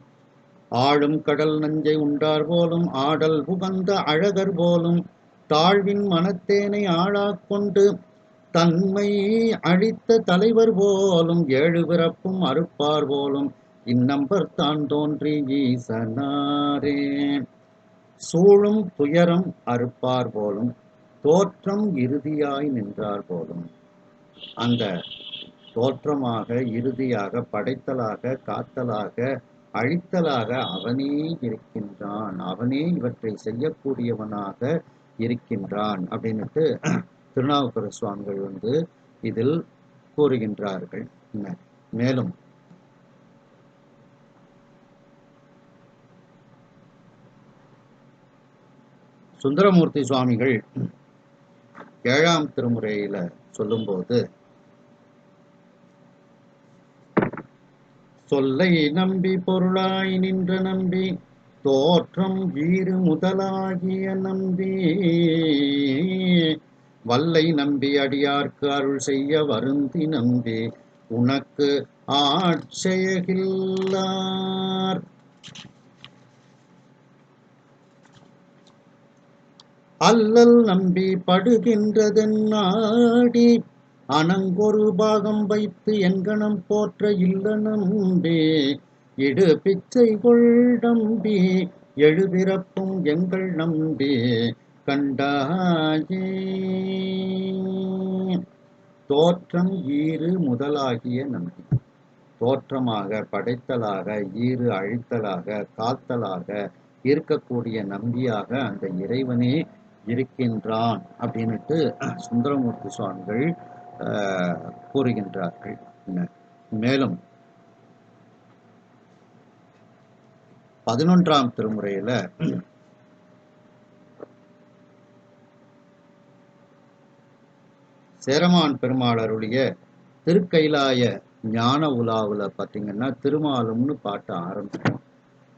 ஆழும் கடல் நஞ்சை உண்டார் போலும் ஆடல் புகந்த அழகர் போலும் தாழ்வின் மனத்தேனை ஆளாக்கொண்டு தன்மை அழித்த தலைவர் போலும் ஏழு பிறப்பும் அறுப்பார் போலும் இந்நம்பர் தான் தோன்றி ஈசனாரே. சூழும் துயரம் அறுப்பார் போலும் தோற்றம் இறுதியாய் நின்றார் போலும் அந்த தோற்றமாக இறுதியாக படைத்தலாக காத்தலாக அழித்தலாக அவனே இருக்கின்றான். அவனே இவற்றை செய்யக்கூடியவனாக இருக்கின்றான் அப்படின்னுட்டு திருநாவுக்கர சுவாமிகள் இதில் கூறுகின்றார்கள். மேலும் சுந்தரமூர்த்தி சுவாமிகள் 7ஆம் திருமுறையில சொல்லும்போது சொல்லை நம்பி பொருளாய் நின்ற நம்பி தோற்றம் வீறு முதலாகிய நம்பி வல்லை நம்பி அடியார்க்கு அருள் செய்ய வருந்தி நம்பி உனக்கு ஆட்செயகில்லார். அல்லல் நம்பி படுகின்றதென் நாடி அனங்கொரு பாகம் வைத்து எங்கனம் போற்ற இல்ல நம்பி இடு பிச்சை கொள்டம்பி எழுபிறப்பும் எங்கள் நம்பி கண்டாயே. தோற்றம் ஈறு முதலாகிய நம்பி தோற்றமாக படைத்தலாக ஈறு அழித்தலாக காத்தலாக இருக்கக்கூடிய நம்பியாக அந்த இறைவனே இருக்கின்றான் அப்படின்னுட்டு சுந்தரமூர்த்தி சுவாமிகள் கூறுகின்றார்கள். மேலும் 11ஆம் திருமுறையில சேரமான் பெருமாள் அருளிய திருக்கைலாய ஞான உலாவுல பார்த்தீங்கன்னா திருமாலும்னு பாட்டு ஆரம்பிக்கும்.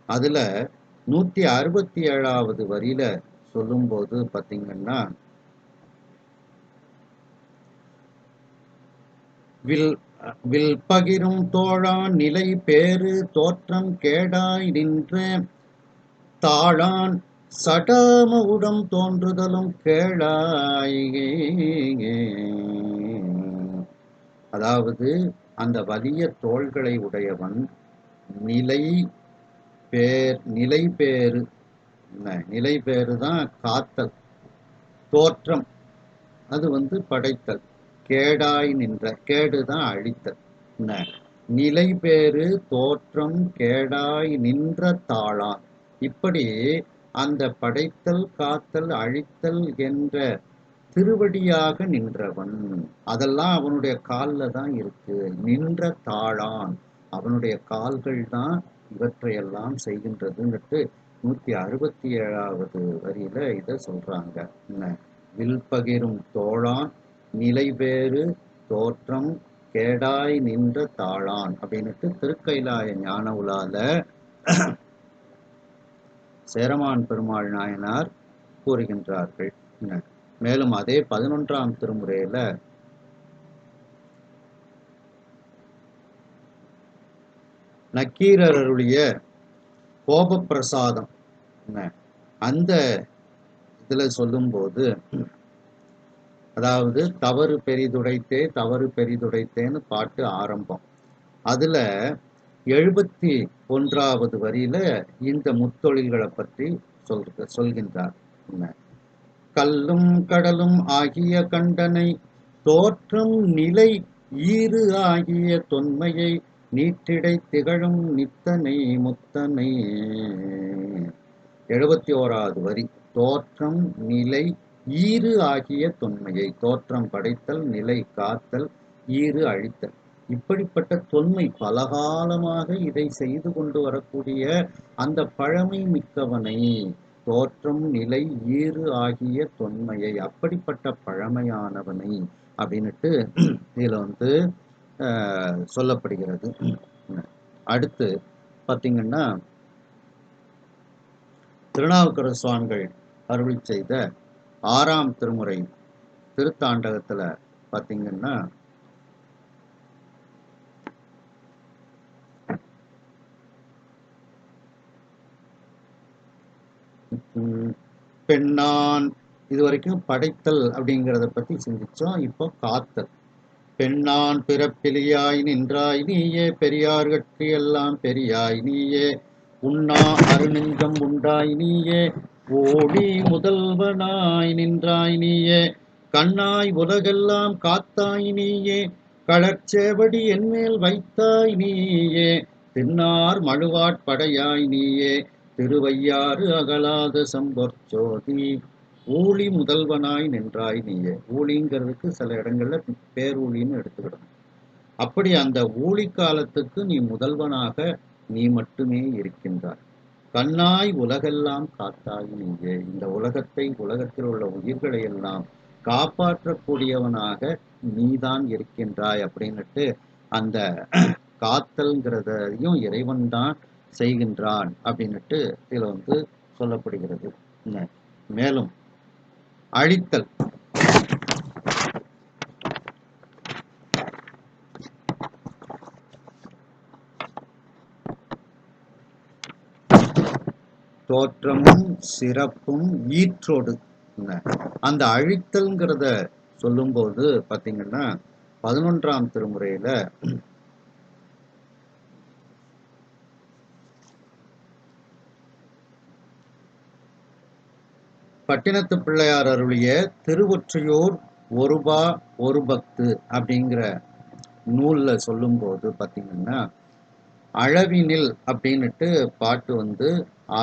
அதுல 167வது வரியில சொல்லும்போது பார்த்தீங்கன்னா, வில் வில் பகிரும் தோழான் நிலை பேறு தோற்றம் கேடாய் நின்ற தாழான் சடாமகுடம் தோன்றுதலும் கேளாய். அதாவது அந்த வலிய தோள்களை உடையவன் நிலை நிலை பேறு நிலை பேறு தான் காத்தல், தோற்றம் அது படைத்தல், கேடாய் நின்ற கேடுதான் அழித்தல். நிலை பேறு தோற்றம் கேடாய் நின்ற தாளான், இப்படி அந்த படைத்தல் காத்தல் அழித்தல் என்ற திருவடியாக நின்றவன், அதெல்லாம் அவனுடைய காலில் தான் இருக்கு. நின்ற தாளான், அவனுடைய கால்கள் தான் இவற்றையெல்லாம் செய்கின்றதுன்னுட்டு 167வது வரியில இதை சொல்றாங்க. வில் பகிரும் தோளான் நிலை பேறு தோற்றம் கேடாய் நின்ற தாளான் அப்படின்னுட்டு திருக்கைலாய ஞான உலால சேரமான் பெருமாள் நாயனார் கூறுகின்றார்கள். மேலும் அதே 11ஆம் திருமுறையில நக்கீரர் அருளிய கோபப்பிரசாதம் அந்த இதுல சொல்லும்போது, அதாவது தவறு பெரிதுடைத்தே தவறு பெரிதுடைத்தேன்னு பாட்டு ஆரம்பம். அதுல 71வது வரியில இந்த முத்தொழில்களை பற்றி சொல்கின்றார். கல்லும் கடலும் ஆகிய கண்டனை தோற்றம் நிலை ஈறு ஆகிய தொன்மையை நீற்றிடை திகழும் நித்தனை முத்தனை. 71வது வரி, தோற்றம் நிலை ஈறு ஆகிய தொன்மையை, தோற்றம் படைத்தல், நிலை காத்தல், ஈறு அழித்தல், இப்படிப்பட்ட தொன்மை பலகாலமாக இதை செய்து கொண்டு வரக்கூடிய அந்த பழமை மிக்கவனை, தோற்றம் நிலை ஈறு ஆகிய தொன்மையை, அப்படிப்பட்ட பழமையானவனை அப்படின்னுட்டு இதுல சொல்லப்படுகிறது. அடுத்து பார்த்தீங்கன்னா, திருநாவுக்கரசு சுவாமிகள் அருளி செய்த 6ஆம் திருமுறை திருத்தாண்டகத்துல பார்த்தீங்கன்னா, பெண்ணான், இதுவரைக்கும் படைத்தல் அப்படிங்கிறத பத்தி சிந்திச்சோம். இப்போ காத்தல். பெண்ணான் பிறப்பிலியாய் நின்றாய் நீயே, பெரியார்கட்கு எல்லாம் பெரியாய் நீயே, உண்ணா அருநெஞ்சம் உண்டாய் நீயே, ஓடி முதல்வனாய் நின்றாய் நீயே, கண்ணாய் உலகெல்லாம் காத்தாய் நீயே, களர்ச்சேவடி என்மேல் வைத்தாய் நீயே, தின்னார் மழுவாட்படையாய் நீயே, திருவையாறு அகலாத சம்பொற்சோதி, ஊழி முதல்வனாய் நின்றாய் நீயே. ஊழிங்கிறதுக்கு சில இடங்கள்ல பேரூழின்னு எடுத்துக்கிடணும். அப்படி அந்த ஊழி காலத்துக்கு நீ முதல்வனாக நீ மட்டுமே இருக்கின்றாய். கண்ணாய் உலகெல்லாம் காத்தாய் நீயே, இந்த உலகத்தை, உலகத்தில் உள்ள உயிர்களை எல்லாம் காப்பாற்றக்கூடியவனாக நீதான் இருக்கின்றாய் அப்படின்னுட்டு அந்த காத்தல்ங்கிறதையும் இறைவன் தான் செய்கின்றான் அப்படின்னுட்டு இதுல சொல்லப்படுகிறது. மேலும் அழித்தல், தோற்றமும் சிறப்பும் ஈற்றோடு, அந்த அழித்தல்ங்கிறத சொல்லும்போது பார்த்தீங்கன்னா 11ஆம் திருமுறையில பட்டினத்து பிள்ளையார் அருளிய திருவொற்றியூர் ஒருபா ஒரு பக்து அப்படிங்கிற நூல்ல சொல்லும்போது பார்த்தீங்கன்னா, அளவினில் அப்படின்னுட்டு பாட்டு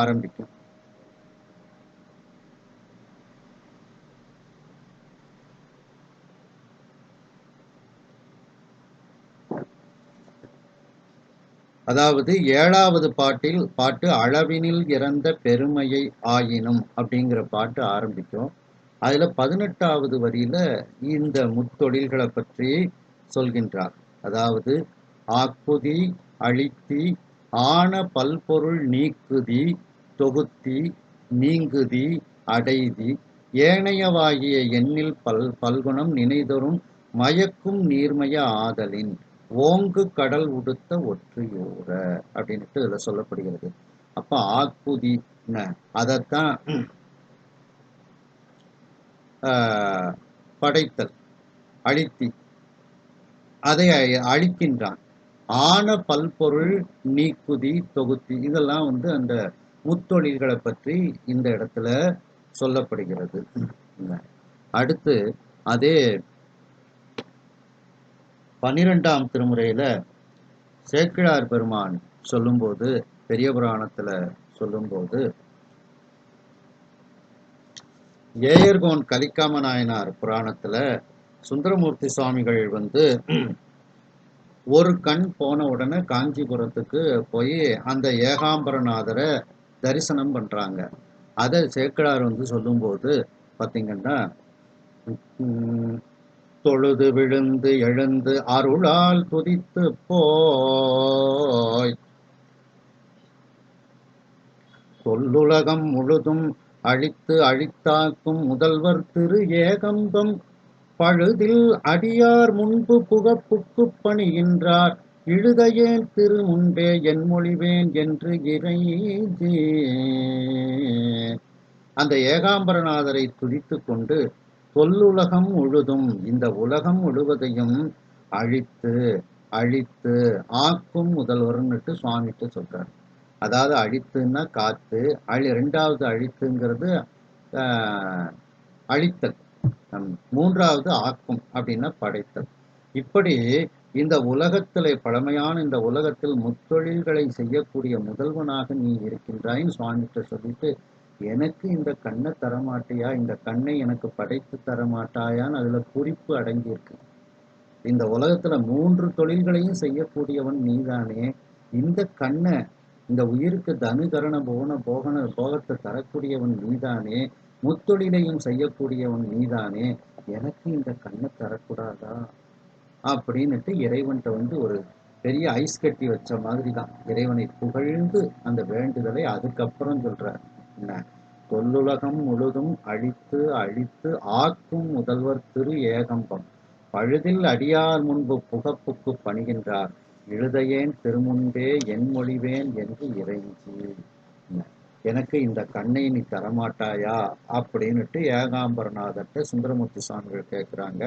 ஆரம்பிக்கும். அதாவது 7வது பாட்டு அளவினில் இறந்த பெருமையை ஆயினும் அப்படிங்கிற பாட்டு ஆரம்பிக்கும். அதுல 18வது வரியில இந்த முத்தொழில்களை பற்றி சொல்கின்றார். அதாவது ஆக்குதி அழித்தி ஆன பல்பொருள் நீக்குதி தொகுத்தி நீங்குதி அடைதி ஏனையவாகிய எண்ணில் பல்குணம் நினைதொறும் மயக்கும் நீர்மய ஆதலின் ஓங்கு கடல் உடுத்த ஒற்றியூர அப்படின்ட்டு இதுல சொல்லப்படுகிறது. அப்ப ஆக்குதி அதைத்தான் படைத்தல், அழித்தி அதை அழிக்கின்றான். ஆன பல்பொருள் நீக்குதி தொகுத்தி இதெல்லாம் அந்த முத்தொழில்களை பற்றி இந்த இடத்துல சொல்லப்படுகிறது. அடுத்து அதே 12ஆம் திருமுறையில சேக்கிழார் பெருமான் சொல்லும்போது, பெரிய புராணத்துல சொல்லும்போது, ஏயர்கோன் கலிக்காம நாயனார் புராணத்துல சுந்தரமூர்த்தி சுவாமிகள் ஒரு கண் போன உடனே காஞ்சிபுரத்துக்கு போய் அந்த ஏகாம்பரநாதரை தரிசனம் பண்றாங்க. அதை சேக்கிழார் சொல்லும்போது பார்த்தீங்கன்னா, தொழுது விழுந்து எழுந்து அருளால் துதித்து போய் தொல்லுலகம் முழுதும் அழித்து அழித்தாக்கும் முதல்வர் திரு ஏகம்பம் பழுதில் அடியார் முன்பு புகப்புக்கு பணிகின்றார் இழுதையேன் திரு முன்பே என் மொழிவேன் என்று இறைஞ்சி அந்த ஏகாம்பரநாதரை துதித்து கொண்டு தொல்லுலகம் முழுதும் இந்த உலகம் முழுவதையும் அழித்து அழித்து ஆக்கும் முதல்வர்னுட்டு சுவாமிட்டு சொல்றார். அதாவது அழித்துன்னா காத்து, ரெண்டாவது அழித்துங்கிறது அழித்தல், மூன்றாவது ஆக்கும் அப்படின்னா படைத்தல். இப்படி இந்த உலகத்திலே பழமையான இந்த உலகத்தில் முத்தொழில்களை செய்யக்கூடிய முதல்வனாக நீ இருக்கின்றாயின்னு சுவாமிகிட்ட சொல்லிட்டு, எனக்கு இந்த கண்ணை தரமாட்டியா, இந்த கண்ணை எனக்கு படைத்து தரமாட்டாயான்னு அதுல குறிப்பு அடங்கியிருக்கு. இந்த உலகத்துல 3 தொழில்களையும் செய்யக்கூடியவன் நீதானே, இந்த கண்ணை இந்த உயிருக்கு தனுகரண போகத்தை தரக்கூடியவன் நீதானே, முத்தொழிலையும் செய்யக்கூடியவன் நீதானே, எனக்கு இந்த கண்ணை தரக்கூடாதா அப்படின்னுட்டு இறைவன்கிட்ட ஒரு பெரிய ஐஸ் கட்டி வச்ச மாதிரி தான் இறைவனை புகழ்ந்து அந்த வேண்டுதலை அதுக்கப்புறம் சொல்றார். என்ன, தொல்லுலகம் முழுதும் அழித்து அழித்து ஆக்கும் முதல்வர் திரு ஏகம்பம் பழுதில் அடியார் முன்பு புகப்புக்கு பணிகின்றார் இழுதையேன் திருமுன்பே என் மொழிவேன் என்று இறைஞ்சி, எனக்கு இந்த கண்ணை நீ தரமாட்டாயா அப்படின்னுட்டு ஏகாம்பரநாதர்கிட்ட சுந்தரமூர்த்தி சுவாமிகள் கேட்குறாங்க.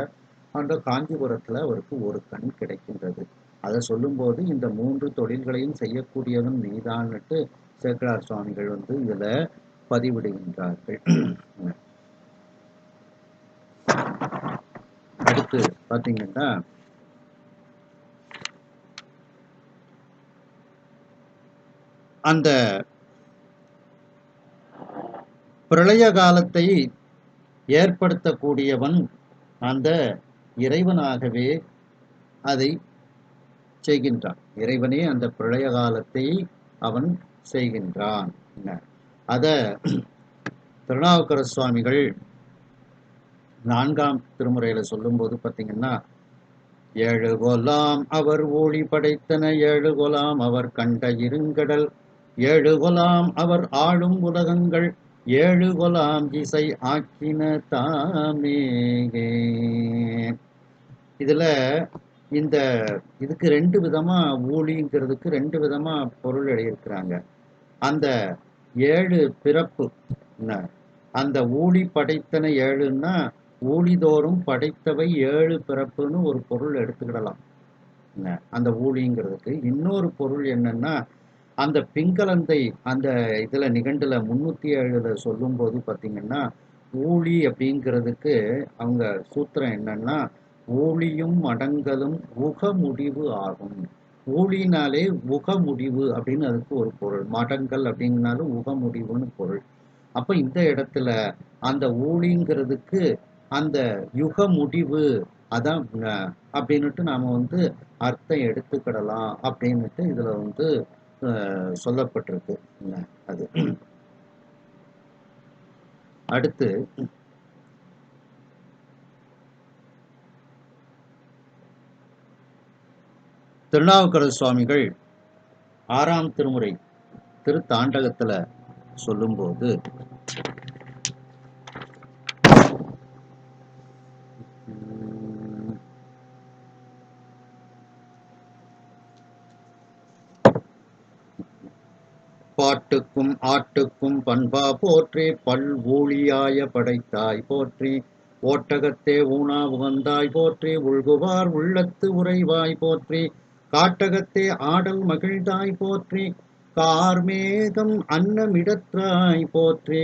அந்த காஞ்சிபுரத்துல அவருக்கு ஒரு கண் கிடைக்கின்றது. அதை சொல்லும்போது இந்த 3 தொழில்களையும் செய்யக்கூடியவன் நீதான்னுட்டு சேக்கிழார் சுவாமிகள் இதுல பதிவிடுகின்றார்கள். அடுத்து பாத்தீங்கன்னா, அந்த பிரளய காலத்தை ஏற்படுத்தக்கூடியவன் அந்த இறைவனாகவே அதை செய்கின்றான். இறைவனே அந்த பிரளய காலத்தை அவன் செய்கின்றான். அத திருநாவுக்கர சுவாமிகள் 4ஆம் திருமுறையில சொல்லும்போது பார்த்தீங்கன்னா, 7 கொலாம் அவர் ஊழி படைத்தன 7 கொலாம் அவர் கண்ட இருங்கடல் 7 கொலாம் அவர் ஆளும் உலகங்கள் 7 கொலாம் இசை ஆக்கின தாமே. இதுல இதுக்கு 2 விதமா ஊழிங்கிறதுக்கு 2 விதமா பொருள் எழுதியிருக்கிறாங்க. அந்த 7 பிறப்பு, அந்த ஊழி படைத்தன 7ன்னா ஊழிதோறும் படைத்தவை 7 பிறப்புன்னு ஒரு பொருள் எடுத்துக்கிடலாம் அந்த ஊழிங்கிறதுக்கு. இன்னொரு பொருள் என்னன்னா, அந்த பிங்களந்தை அந்த இதுல நிகண்டுல 307 சொல்லும் போது பார்த்தீங்கன்னா, ஊழி அப்படிங்கிறதுக்கு அவங்க சூத்திரம் என்னன்னா, ஊழியும் மடங்களும் உக முடிவு ஆகும். ஊழினாலே உக முடிவு அப்படின்னு அதுக்கு ஒரு பொருள், மடங்கள் அப்படின்னாலும் உக முடிவுன்னு பொருள். அப்ப இந்த இடத்துல அந்த ஊழிங்கிறதுக்கு அந்த யுக முடிவு அதான் அப்படின்னுட்டு நாம அர்த்தம் எடுத்துக்கிடலாம் அப்படின்னுட்டு இதுல சொல்லப்பட்டிருக்கு. அது அடுத்து திருநாவுக்கரசு சுவாமிகள் 6ஆம் திருமுறை திருத்தாண்டகத்துல சொல்லும்போது பாட்டுக்கும் ஆட்டுக்கும் பண்பா போற்றி பல்வூழியாய படைத்தாய் போற்றி ஓட்டகத்தே ஊனா உகந்தாய் போற்றி உள்குவார் உள்ளத்து உறைவாய் போற்றி காட்டகத்தே ஆடல் மகிழ்ந்தாய் போற்றி கார்மேகம் அன்னமிடற்றாய் போற்றி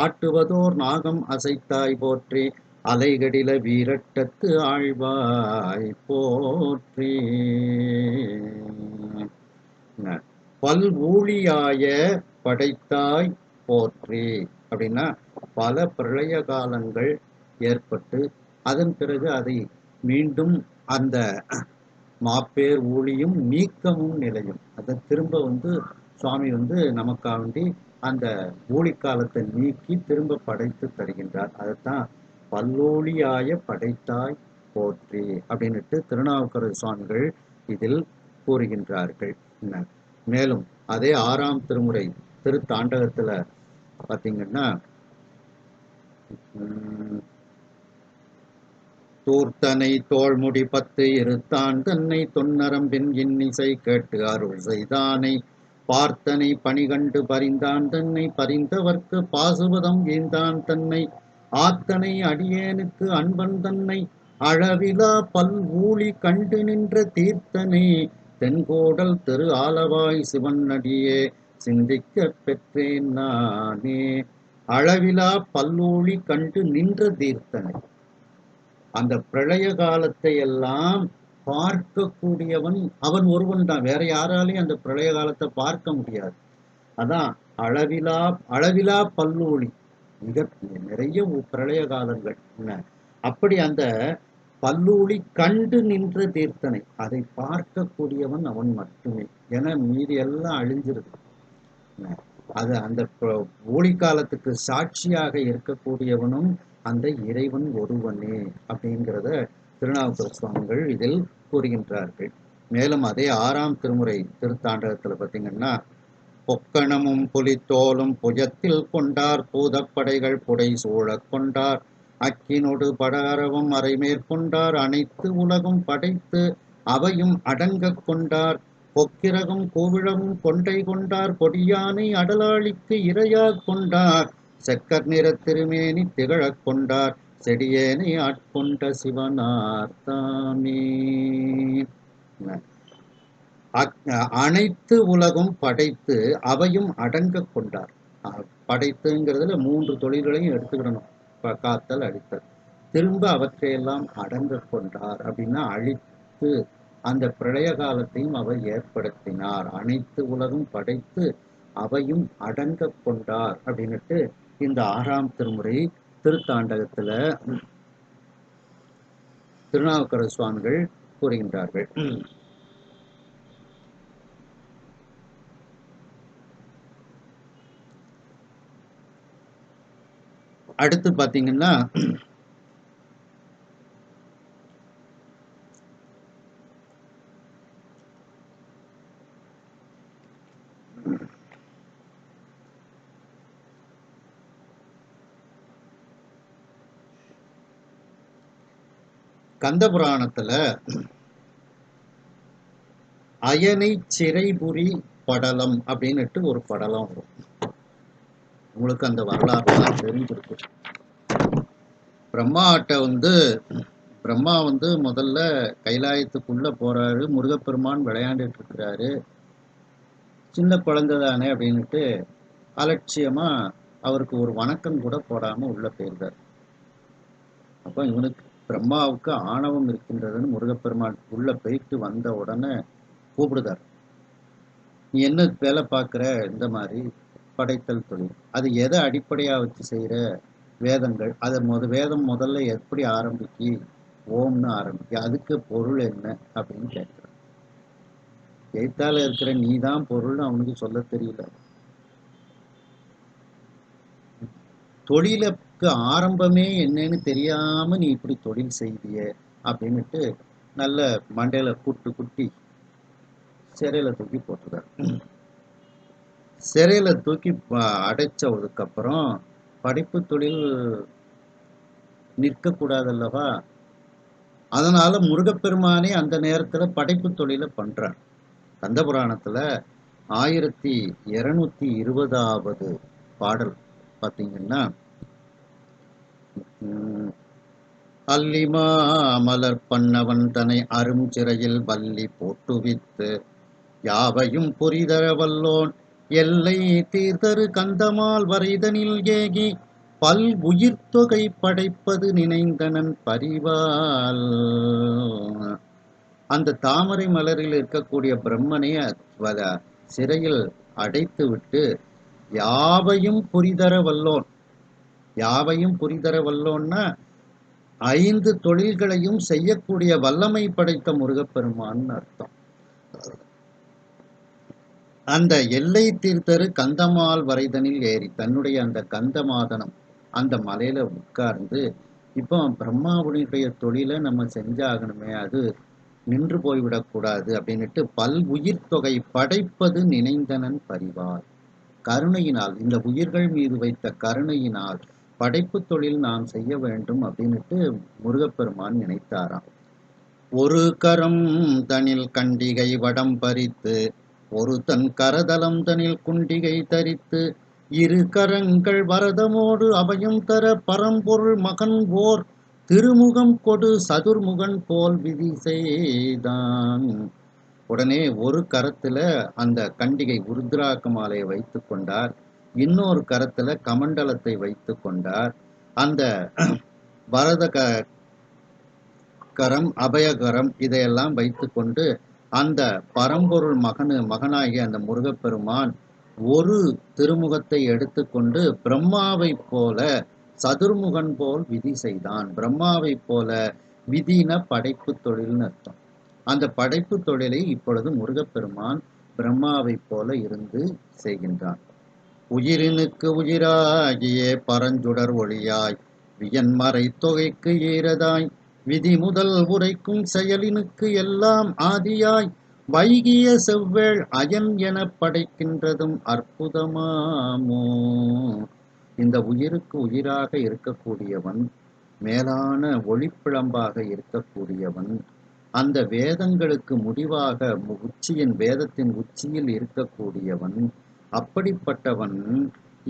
ஆட்டுவதோர் நாகம் அசைத்தாய் போற்றி அலைகடில வீரட்டத்து ஆழ்வாய் போற்றி. பல்வூழியாய படைத்தாய் போற்றி அப்படின்னா பல பிரளய காலங்கள் ஏற்பட்டு அதன் பிறகு அதை மீண்டும் அந்த மாப்பேர் ஊழியும் நீக்கமும் நிலையும் அதை திரும்ப சுவாமி நமக்காண்டி அந்த ஊழி காலத்தை நீக்கி திரும்ப படைத்து தருகின்றார். அதைத்தான் பல்லோழியாய படைத்தாய் போற்றி அப்படின்னுட்டு திருநாவுக்கரசு சுவாமிகள் இதில் கூறுகின்றார்கள். மேலும் அதே 6ஆம் திருமுறை திருத்தாண்டகத்துல பாத்தீங்கன்னா தூர்த்தனை தோள்முடி 10 இருத்தான் தன்னை தொன்னரம்பின் இன்னிசை கேட்டு அருள் செய்தானை பார்த்தனை பணிகண்டு பரிந்தான் தன்னை பரிந்தவர்க்கு பாசுபதம் ஈந்தான் தன்னை ஆத்தனை அடியேனுக்கு அன்பன் தன்னை அளவிலா பல்வூழி கண்டு நின்ற தீர்த்தனை தென்கோடல் திரு ஆலவாய் சிவன் அடியே சிந்திக்க பெற்றேன் நானே. அளவிலா பல்லூழி கண்டு நின்ற தீர்த்தனை அந்த பிரளய காலத்தை எல்லாம் பார்க்கக்கூடியவன் அவன் ஒருவன் தான், வேற யாராலையும் அந்த பிரளய காலத்தை பார்க்க முடியாது. அதான் அளவிலா பல்லூழி, மிக நிறைய பிரளய காலங்கள். அப்படி அந்த பல்லூழி கண்டு நின்ற தீர்த்தனை அதை பார்க்கக்கூடியவன் அவன் மட்டுமே. என மீதி எல்லாம் அழிஞ்சிருக்கு. அது அந்த ஊழி காலத்துக்கு சாட்சியாக இருக்கக்கூடியவனும் அந்த இறைவன் ஒருவனே அப்படிங்கிறத திருநாவுக்கரசு சுவாமிகள் இதில் கூறுகின்றார்கள். மேலும் அதே 6ஆம் திருமுறை திருத்தாண்டகத்துல பார்த்தீங்கன்னா பொக்கணமும் புலித்தோலும் புஜத்தில் கொண்டார் பூதப்படைகள் புடை சூழக் கொண்டார் அக்கினொடு படாரவும் அரைமேற்கொண்டார் அனைத்து உலகும் படைத்து அவையும் அடங்க கொண்டார் பொக்கிரகும் கோவிழவும் கொண்டை கொண்டார் பொடியானை அடலாளிக்கு இரையாக கொண்டார் செக்கர் நிற திருமேனி திகழக் கொண்டார் செடியேனை ஆட்கொண்ட சிவனார் தாமே. அனைத்து உலகும் படைத்து அவையும் அடங்க கொண்டார். படைத்துங்கிறதுல 3 தொழில்களையும் எடுத்துக்கிடணும், காத்தல் அழித்தல். திரும்ப அவற்றையெல்லாம் அடங்க கொண்டார் அப்படின்னா அழித்து அந்த பிரளய காலத்தையும் அவர் ஏற்படுத்தினார். அனைத்து உலகம் படைத்து அவையும் அடங்க கொண்டார் அப்படின்னுட்டு இந்த 6ஆம் திருமுறை திருத்தாண்டகத்துல திருநாவுக்கரசு சுவாமிகள் கூறுகின்றார்கள். அடுத்து பாத்தீங்கன்னா கந்தபுராணத்துல அயனை சிறைபுரி படலம் அப்படின்னுட்டு ஒரு படலம் வரும். உங்களுக்கு அந்த வரலாறுலாம் தெரிஞ்சிருக்கு. பிரம்மா முதல்ல கைலாயத்துக்குள்ள போறாரு. முருகப்பெருமான் விளையாண்டுட்டு இருக்கிறாரு. சின்ன குழந்தை தானே அப்படின்னுட்டு அலட்சியமா அவருக்கு ஒரு வணக்கம் கூட போடாம உள்ள போயிருந்தார். அப்ப இவனுக்கு பிரம்மாவுக்கு ஆணவம் இருக்கின்றதுன்னு முருகப்பெருமான் உள்ள போயிட்டு வந்த உடனே கூப்பிடுதார். நீ என்ன வேலை பார்க்குற? இந்த மாதிரி படைத்தல் தொழில். அது எதை அடிப்படையா வச்சு செய்யற? வேதங்கள். அதை வேதம் முதல்ல எப்படி ஆரம்பிக்கு? ஓம்னு ஆரம்பிக்கு. அதுக்கு பொருள் என்ன அப்படின்னு கேட்கிற. எய்த்தால இருக்கிற நீ தான் பொருள்னு அவனுக்கு சொல்ல தெரியல. தொழிலுக்கு ஆரம்பமே என்னன்னு தெரியாம நீ இப்படி தொழில் செய்திய அப்படின்னுட்டு நல்ல மண்டையில குட்டி சிறையில தூக்கி போட்டுருக்காரு. சிறையில தூக்கி அடைச்சதுக்கு அப்புறம் படைப்பு தொழில் நிற்கக்கூடாது அல்லவா? அதனால முருகப்பெருமானே அந்த நேரத்துல படைப்பு தொழிலை பண்றார். கந்த புராணத்துல 1220வது பாடல் பார்த்தீங்கன்னா, அல்லிமா மலர் பண்ணவன் தன்னை அரும் சிறையில் வள்ளி போட்டுவித்து யாவையும் பொறிதர வல்லோன் எல்லை தீர்தரு கந்தமால் வரைதனில் ஏகி பல் உயிர்த்தொகை படைப்பது நினைந்தனன் பரிவால். அந்த தாமரை மலரில் இருக்கக்கூடிய பிரம்மனை சிறையில் அடைத்து விட்டு யாவையும் புரிதர வல்லோன். யாவையும் புரிதர வல்லோன்னா 5 தொழில்களையும் செய்யக்கூடிய வல்லமை படைத்த முருகப்பெருமான் அர்த்தம். அந்த எல்லை தீர்த்தரு கந்தமால் வரைதனில் ஏறி தன்னுடைய அந்த கந்தமாதனம் அந்த மலையில உட்கார்ந்து, இப்போ பிரம்மாவுடைய தொழிலை நம்ம செஞ்சாகணுமே, அது நின்று போய்விடக்கூடாது அப்படின்னுட்டு பல் உயிர் தொகை படைப்பது நினைந்தனன் பரிவார். கருணையினால், இந்த உயிர்கள் மீது வைத்த கருணையினால் படைப்பு தொழில் நாம் செய்ய வேண்டும் அப்படின்னுட்டு முருகப்பெருமான் நினைத்தாராம். ஒரு கரம் தனில் கண்டிகை வடம் பறித்து ஒரு தன் கரதலம் தனில் குண்டிகை தரித்து இரு கரங்கள் வரதமோடு அபயம் தர பரம்பொருள் மகன் ஓர் திருமுகம் கொடு சதுர்முகன் போல் விதி செய்தான். உடனே ஒரு கரத்துல அந்த கண்டிகை உருத்ராக்க மாலையை வைத்து கொண்டார், இன்னொரு கரத்துல கமண்டலத்தை வைத்து கொண்டார். அந்த பரத கரம் அபயகரம் இதையெல்லாம் வைத்து கொண்டு அந்த பரம்பொருள் மகனாகிய அந்த முருகப்பெருமான் ஒரு திருமுகத்தை எடுத்துக்கொண்டு பிரம்மாவை போல சதுர்முகன் போல் விதி செய்தான். பிரம்மாவை போல விதின படைப்பு தொழில்னு அர்த்தம். அந்த படைப்பு தொழிலை இப்பொழுது முருகப்பெருமான் பிரம்மாவை போல இருந்து செய்கின்றான். உயிரினுக்கு உயிராகியே பரஞ்சுடர் ஒளியாய் வியன்மறை தொகைக்கு ஈரதாய் விதி முதல் உரைக்கும் செயலினுக்கு எல்லாம் ஆதியாய் வைகிய செவ்வேள் அயன் என படைக்கின்றதும் அற்புதமாமோ. இந்த உயிருக்கு உயிராக இருக்கக்கூடியவன், மேலான ஒளிப்பிழம்பாக இருக்கக்கூடியவன், அந்த வேதங்களுக்கு முடிவாக உச்சியின் வேதத்தின் உச்சியில் இருக்கக்கூடியவன், அப்படிப்பட்டவன்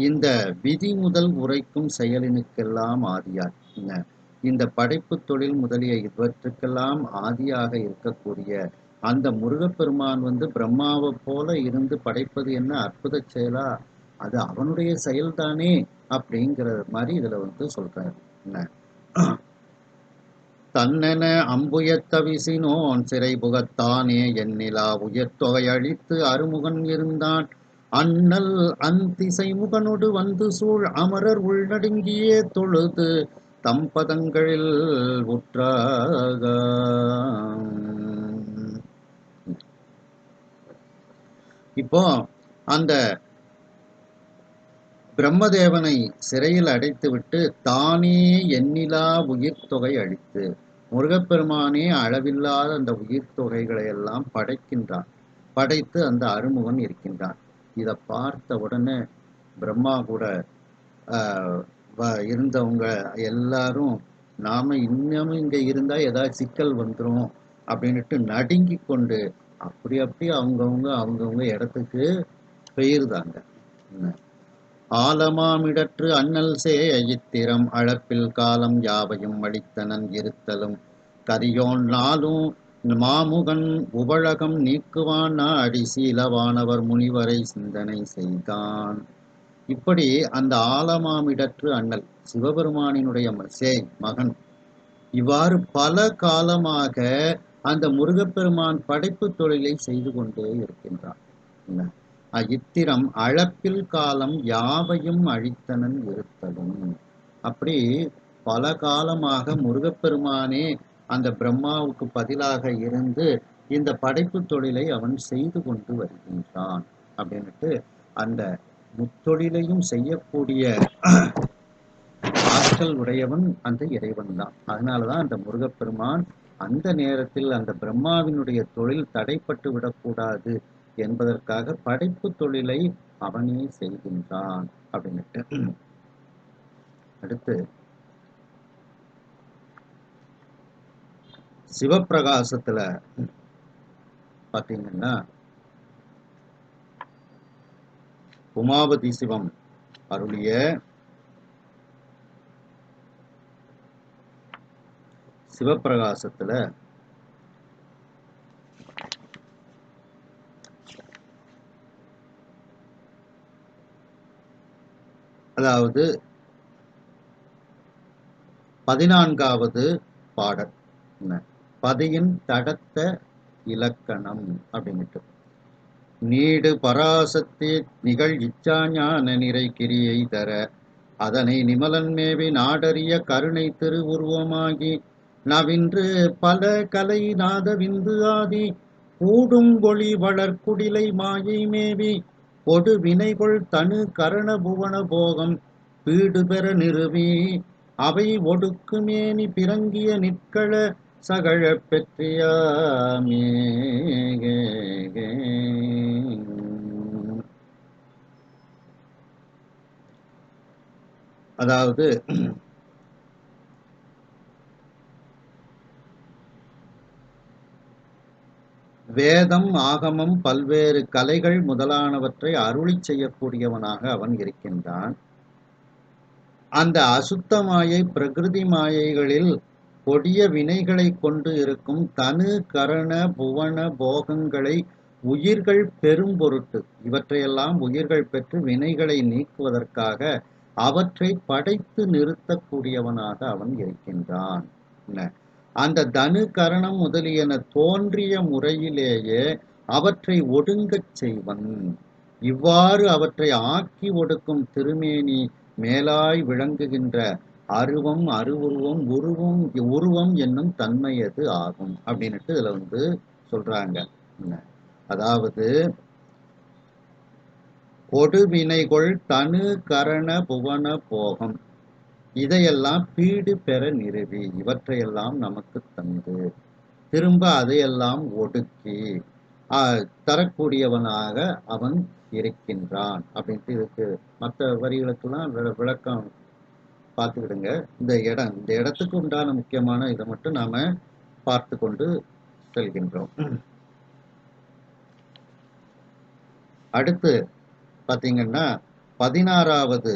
இந்த விதி முதல் உரைக்கும் செயலினுக்கெல்லாம் ஆதியார். இந்த படைப்பு தொழில் முதலிய இவற்றுக்கெல்லாம் ஆதியாக இருக்கக்கூடிய அந்த முருகப்பெருமான் பிரம்மாவை போல இருந்து படைப்பது என்ன அற்புத செயலா, அது அவனுடைய செயல்தானே அப்படிங்கிற மாதிரி இதுல சொல்றாரு. என்ன தன்னென அம்புயத்தவிசினோன் சிறை புகத்தானே எண்ணிலா உயர்த்தொகை அழித்து அருமுகன் இருந்தான் அண்ணல் அந்திசை முகனோடு வந்து சூழ் அமரர் உள்நடுங்கியே தொழுது தம்பதங்களில் உற்றாக. இப்போ அந்த பிரம்மதேவனை சிறையில் அடைத்துவிட்டு தானே எண்ணிலா உயிர் தொகை அழித்து, முருகப்பெருமானே அளவில்லாத அந்த உயிர் தொகைகளை எல்லாம் படைக்கின்றான். படைத்து அந்த அருமுகன் இருக்கின்றான். இதை பார்த்த உடனே பிரம்மா கூட இருந்தவங்க எல்லாரும் நாம இன்னமும் இங்க இருந்தா ஏதாவது சிக்கல் வந்துடும் அப்படின்னுட்டு நடுங்கி கொண்டு அப்படி அவங்கவுங்க இடத்துக்கு பெயர்தாங்க. ஆலமாமிடற்று அண்ணல் சேயித்திரம் அளப்பில் காலம் யாவையும் அளித்தனன் இருத்தலும் கரியோன் நாளும் மாமுகன் உபழகம் நீக்குவான் அடி சீலவானவர் முனிவரை சிந்தனை செய்தான். இப்படி அந்த ஆலமாமிடற்று அண்ணல் சிவபெருமானினுடைய மகன் இவ்வாறு பல காலமாக அந்த முருகப்பெருமான் படைப்பு தொழிலை செய்து கொண்டே இருக்கின்றான். இத்திரம் அளப்பில் காலம் யாவையும் அழித்தனன் இருத்தலும். அப்படி பல காலமாக முருகப்பெருமானே அந்த பிரம்மாவுக்கு பதிலாக இருந்து இந்த படைப்பு தொழிலை அவன் செய்து கொண்டு வருகின்றான் அப்படின்னுட்டு அந்த முத்தொழிலையும் செய்யக்கூடிய ஆட்கள் உடையவன் அந்த இறைவன் தான். அதனாலதான் அந்த முருகப்பெருமான் அந்த நேரத்தில் அந்த பிரம்மாவினுடைய தொழில் தடைப்பட்டு விடக்கூடாது என்பதற்காக படைப்பு தொழிலை அவனே செய்கின்றான் அப்படின்னுட்டு. அடுத்து சிவப்பிரகாசத்துல பாத்தீங்கன்னா உமாபதி சிவம் அருளிய சிவப்பிரகாசத்துல அதாவது 14வது பாடல் பதியின் தடத்த இலக்கணம் அப்படின்ட்டு. நீடு பராசக்தி நிகழ் இச்சாஞான நிறை கிரியை தர அதனை நிமலன் மேவி நாடறிய கருணை திரு உருவமாகி நவின்று பல கலை நாத விந்து ஆதி கூடும் ஒளி வளர்குடிலை மாயை மேவி கொடு வினைகொள் தனு கரண புவன போகம் பீடு பெற நிறுவி அவை ஒடுக்குமேனி பிறங்கிய நிற்கள சகழ பெற்றியாமே. அதாவது வேதம் ஆகமம் பல்வேறு கலைகள் முதலானவற்றை அருளி செய்யக்கூடியவனாக அவன் இருக்கின்றான். அந்த அசுத்த மாயை பிரகிருதி மாயைகளில் கொடிய வினைகளை கொண்டு இருக்கும் தனு கரண புவன போகங்களை உயிர்கள் பெரும் பொருட்டு இவற்றையெல்லாம் உயிர்கள் பெற்று வினைகளை நீக்குவதற்காக அவற்றை படைத்து நிறுத்தக்கூடியவனாக அவன் இருக்கின்றான். அந்த தனு கரணம் முதலியன தோன்றிய முறையிலேயே அவற்றை ஒடுங்கச் செய்வன். இவ்வாறு அவற்றை ஆக்கி ஒடுக்கும் திருமேனி மேலாய் விளங்குகின்ற அருவம் அருவுருவம் உருவம் என்னும் தன்மையது ஆகும் அப்படின்னுட்டு இதுல சொல்றாங்க. அதாவது கொடுவினைகொள் தனு கரண புவன போகம் இதையெல்லாம் பீடு பெற நிறுவி இவற்றையெல்லாம் நமக்கு தந்து திரும்ப அதையெல்லாம் ஒடுக்கி தரக்கூடியவனாக அவன் இருக்கின்றான் அப்படின்ட்டு இதுக்கு மற்ற வரிகளுக்கெல்லாம் விளக்கம் பார்த்துக்கிடுங்க. இந்த இடத்துக்கு உண்டான முக்கியமான இதை மட்டும் நாம பார்த்து கொண்டு செல்கின்றோம். அடுத்து பார்த்தீங்கன்னா 16வது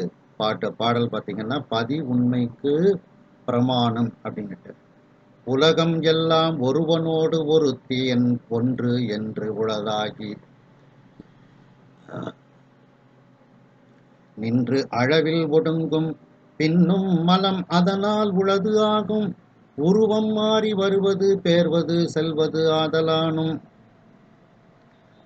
பாடல் பார்த்தீங்கன்னா பதி உண்மைக்கு பிரமாணம் அப்படின்னுட்டு. உலகம் எல்லாம் ஒருவனோடு ஒருத்தி ஒன்று என்று உளதாகி நின்று அளவில் ஒடுங்கும் பின்னும் மலம் அதனால் உளது ஆகும் உருவம் மாறி வருவது பேர்வது செல்வது ஆதலானும்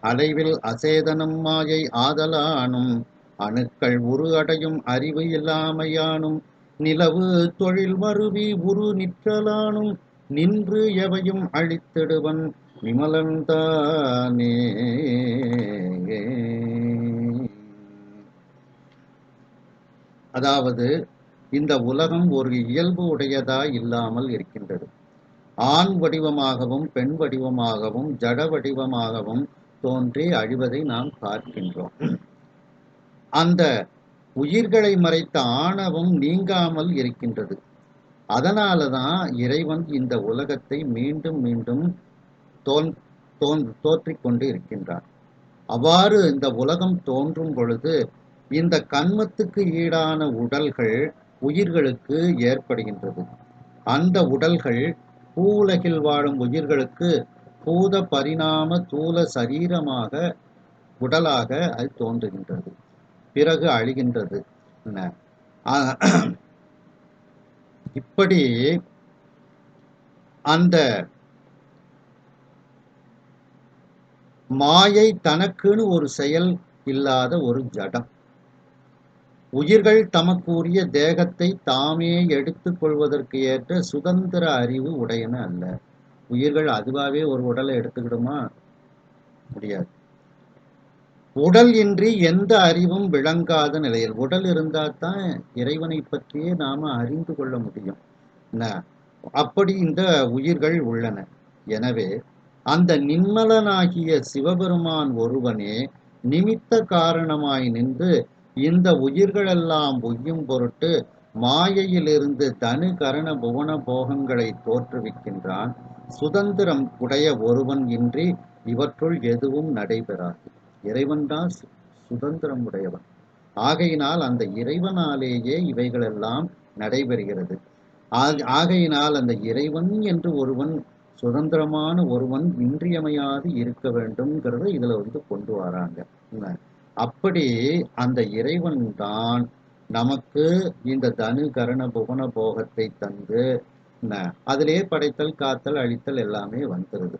அலைவில் அசேதனம் மாயை ஆதலானும் அணுக்கள் உரு அடையும் அறிவு இல்லாமையானும் நிலவு தொழில் மருவி உரு நிற்றலானும் நின்று எவையும் அழித்திடுவன் விமலன்தானே. அதாவது இந்த உலகம் ஒரு இயல்பு உடையதாய் இல்லாமல் இருக்கின்றது. ஆண் வடிவமாகவும் பெண் வடிவமாகவும் ஜட வடிவமாகவும் தோன்றி அழிவதை நாம் பார்க்கின்றோம். அந்த உயிர்களை மறைத்த ஆணவம் நீங்காமல் இருக்கின்றது. அதனாலதான் இறைவன் இந்த உலகத்தை மீண்டும் மீண்டும் தோற்றிக் கொண்டு இருக்கின்றார். அவ்வாறு இந்த உலகம் தோன்றும் பொழுது இந்த கன்மத்துக்கு ஈடான உடல்கள் உயிர்களுக்கு ஏற்படுகின்றது. அந்த உடல்கள் பூவுலகில் வாழும் உயிர்களுக்கு பூத பரிணாம தூல சரீரமாக உடலாக அது தோன்றுகின்றது. பிறகு அழிகின்றது. இப்படி அந்த மாயை தனக்குன்னு ஒரு செயல் இல்லாத ஒரு ஜடம். உயிர்கள் தமக்குரிய தேகத்தை தாமே எடுத்துக் கொள்வதற்கு ஏற்ற சுதந்திர அறிவு உடையன அல்ல. உயிர்கள் அதுவாகவே ஒரு உடலை எடுத்துக்கிடுமா? முடியாது. உடல் இன்றி எந்த அறிவும் விளங்காத நிலையில் உடல் இருந்தால் தான் இறைவனை பற்றியே நாம அறிந்து கொள்ள முடியும். அப்படி இந்த உயிர்கள் உள்ளன. எனவே அந்த நிம்மலனாகிய சிவபெருமான் ஒருவனே நிமித்த காரணமாய் நின்று இந்த உயிர்களெல்லாம் உய்யும் பொருட்டு மாயையிலிருந்து தனு கரண புவன போகங்களை தோற்றுவிக்கின்றான். சுதந்திரம் உடைய ஒருவன் இன்றி இவற்றுள் எதுவும் நடைபெறாது. இறைவன்தான் சுதந்திரம் உடையவன். ஆகையினால் அந்த இறைவனாலேயே இவைகளெல்லாம் நடைபெறுகிறது. ஆகையினால் அந்த இறைவன் என்று ஒருவன், சுதந்திரமான ஒருவன் இன்றியமையாது இருக்க வேண்டும்ங்கிறத இதுல கொண்டு வராங்க. அப்படி அந்த இறைவன் தான் நமக்கு இந்த தனு கரண புவன போகத்தை தந்து அதிலே படைத்தல் காத்தல் அழித்தல் எல்லாமே வந்துருது.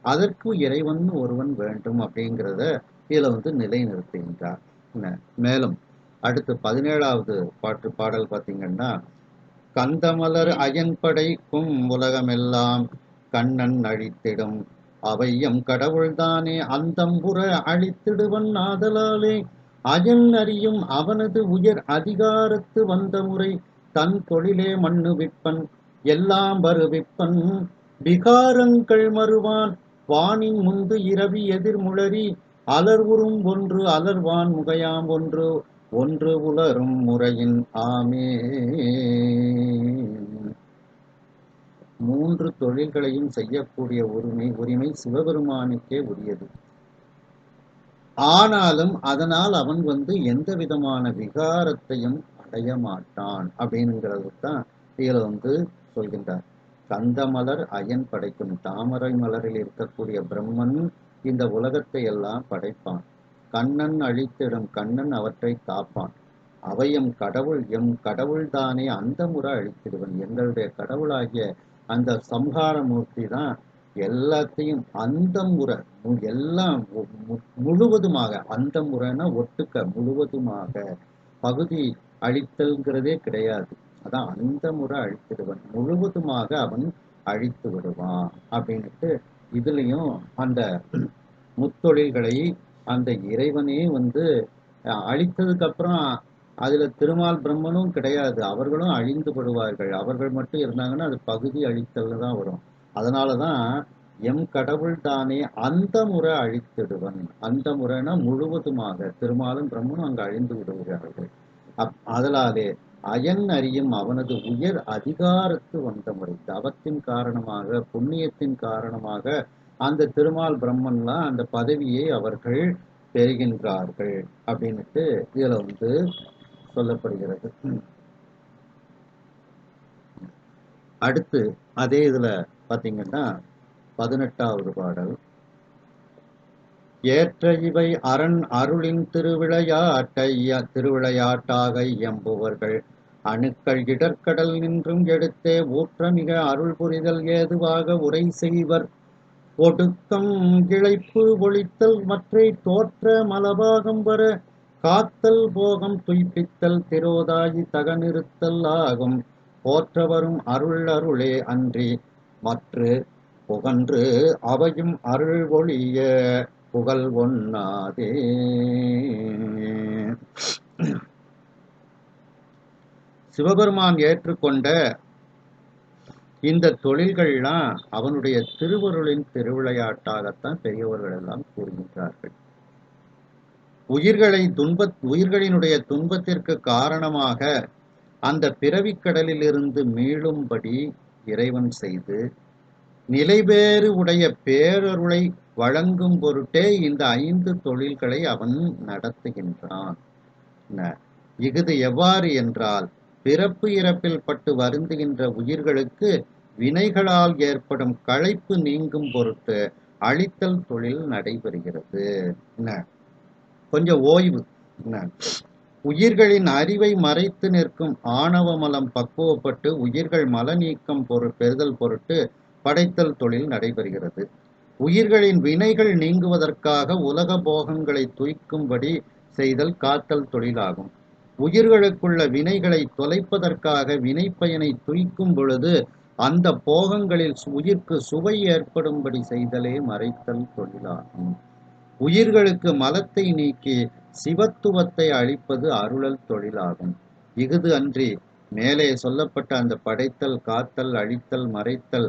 அதற்கு இறைவன் ஒருவன் வேண்டும் அப்படிங்கிறத இதுல நிலைநிறுத்துகின்றார். மேலும் அடுத்து 17வது பாடல் பார்த்தீங்கன்னா, கந்தமலர் அயன் படைக்கும் உலகமெல்லாம் கண்ணன் அழித்திடும் அவையம் கடவுள்தானே அந்தம்புற அழித்திடுவன் ஆதலாலே அயன் அறியும் அவனது உயர் அதிகாரத்து வந்த முறை தன் தொழிலே மண்ணு விற்பன் எல்லாம் வருவிப்பன் விகாரங்கள் மறுவான் வானின் முந்து இரவி எதிர்முளரி அலர்வுறும் ஒன்று அலர்வான் முகையாம் ஒன்று ஒன்று உலரும் முறையின் ஆமே. 3 தொழில்களையும் செய்யக்கூடிய உரிமை சிவபெருமானுக்கே உரியது. ஆனாலும் அதனால் அவன் எந்த விதமான விகாரத்தையும் அடைய மாட்டான் அப்படிங்கிறது தான் இதுல சொல்கின்றார். கந்தமலர் அயன் படைக்கும் தாமரை மலரில் இருக்கக்கூடிய பிரம்மன் இந்த உலகத்தை எல்லாம் படைப்பான். கண்ணன் அழித்திடும் கண்ணன் அவற்றை காப்பான். அவையம் கடவுள் எம் கடவுள் தானே அந்த முறை அழித்திடுவன். எங்களுடைய கடவுளாகிய அந்த சம்ஹார மூர்த்தி தான் எல்லாத்தையும் அந்த முறை எல்லாம் முழுவதுமாக, அந்த முறைன்னா ஒட்டுக்க முழுவதுமாக, பகுதி அழித்தல்ங்கிறதே கிடையாது. அதான் அந்த முறை அழித்திடுவன், முழுவதுமாக அவன் அழித்து விடுவான் அப்படின்ட்டு இதுலயும் அந்த முத்தொழில்களை அந்த இறைவனே அழித்ததுக்கு அப்புறம் அதுல திருமால் பிரம்மனும் கிடையாது, அவர்களும் அழிந்து படுவார்கள். அவர்கள் மட்டும் இருந்தாங்கன்னா அது பகுதி அழித்தல் தான் வரும். அதனாலதான் எம் கடவுள் தானே அந்த முறை அழித்திடுவன். அந்த முறைனா முழுவதுமாக திருமாலும் பிரம்மனும் அங்கு அழிந்து விடுகிறார்கள். அதனாலே அயன் அறியும் அவனது உயர் அதிகாரத்து வந்த முறை, தவத்தின் காரணமாக புண்ணியத்தின் காரணமாக அந்த திருமால் பிரம்மன்லாம் அந்த பதவியை அவர்கள் பெறுகின்றார்கள் அப்படின்ட்டு இதுல சொல்லப்படுகிறது. அடுத்து அதே இதுல பாத்தீங்கன்னா 18வது பாடல், ஏற்ற இவை அரண் அருளின் திருவிளையாட்டாக எம்புவர்கள் அணுக்கள் இடர்கடல் நின்றும் எடுத்தே ஊற்ற மிக அருள் புரிதல் ஏதுவாக உரை செய்வர். ஒடுக்கம் இழைப்பு ஒழித்தல் மற்றை தோற்ற மலபாகம் வர காத்தல் போகம் துய்ப்பித்தல் திரோதாயி தகநிறுத்தல் ஆகும். போற்ற வரும் அருள் அருளே அன்றி மற்று புகன்று அவையும் அருள் ஒளிய புகழ் ஒண்ணாதே. சிவபெருமான் ஏற்றுக்கொண்ட இந்த தொழில்கள்லாம் அவனுடைய திருவருளின் திருவிளையாட்டாகத்தான் பெரியவர்கள் எல்லாம் கூறுகின்றார்கள். உயிர்களினுடைய துன்பத்திற்கு காரணமாக அந்த பிறவிக்கடலிலிருந்து மீளும்படி இறைவன் செய்து நிலைபேறு உடைய பேரருளை வழங்கும் பொருட்டே இந்த 5 தொழில்களை அவன் நடத்துகின்றான். இஃது எவ்வாறு என்றால், பிறப்பு இறப்பில் பட்டு வருந்துகின்ற உயிர்களுக்கு வினைகளால் ஏற்படும் களைப்பு நீங்கும் பொருட்டு அழித்தல் தொழில் நடைபெறுகிறது. கொஞ்சம் ஓய்வு. உயிர்களின் அறிவை மறைத்து நிற்கும் ஆணவ மலம் பக்குவப்பட்டு உயிர்கள் மல நீக்கம் பெறுதல் பொருட்டு படைத்தல் தொழில் நடைபெறுகிறது. உயிர்களின் வினைகள் நீங்குவதற்காக உலக போகங்களை துய்க்கும்படி செய்தல் காத்தல் தொழிலாகும். உயிர்களுக்குள்ள வினைகளை தொலைப்பதற்காக வினை பயனை துய்க்கும் பொழுது அந்த போகங்களில் உயிர்க்கு சுவை ஏற்படும்படி செய்தலே மறைத்தல் தொழிலாகும். உயிர்களுக்கு மலத்தை நீக்கி சிவத்துவத்தை அளிப்பது அருளல் தொழிலாகும். இஃது அன்றி மேலே சொல்லப்பட்ட அந்த படைத்தல், காத்தல், அழித்தல், மறைத்தல்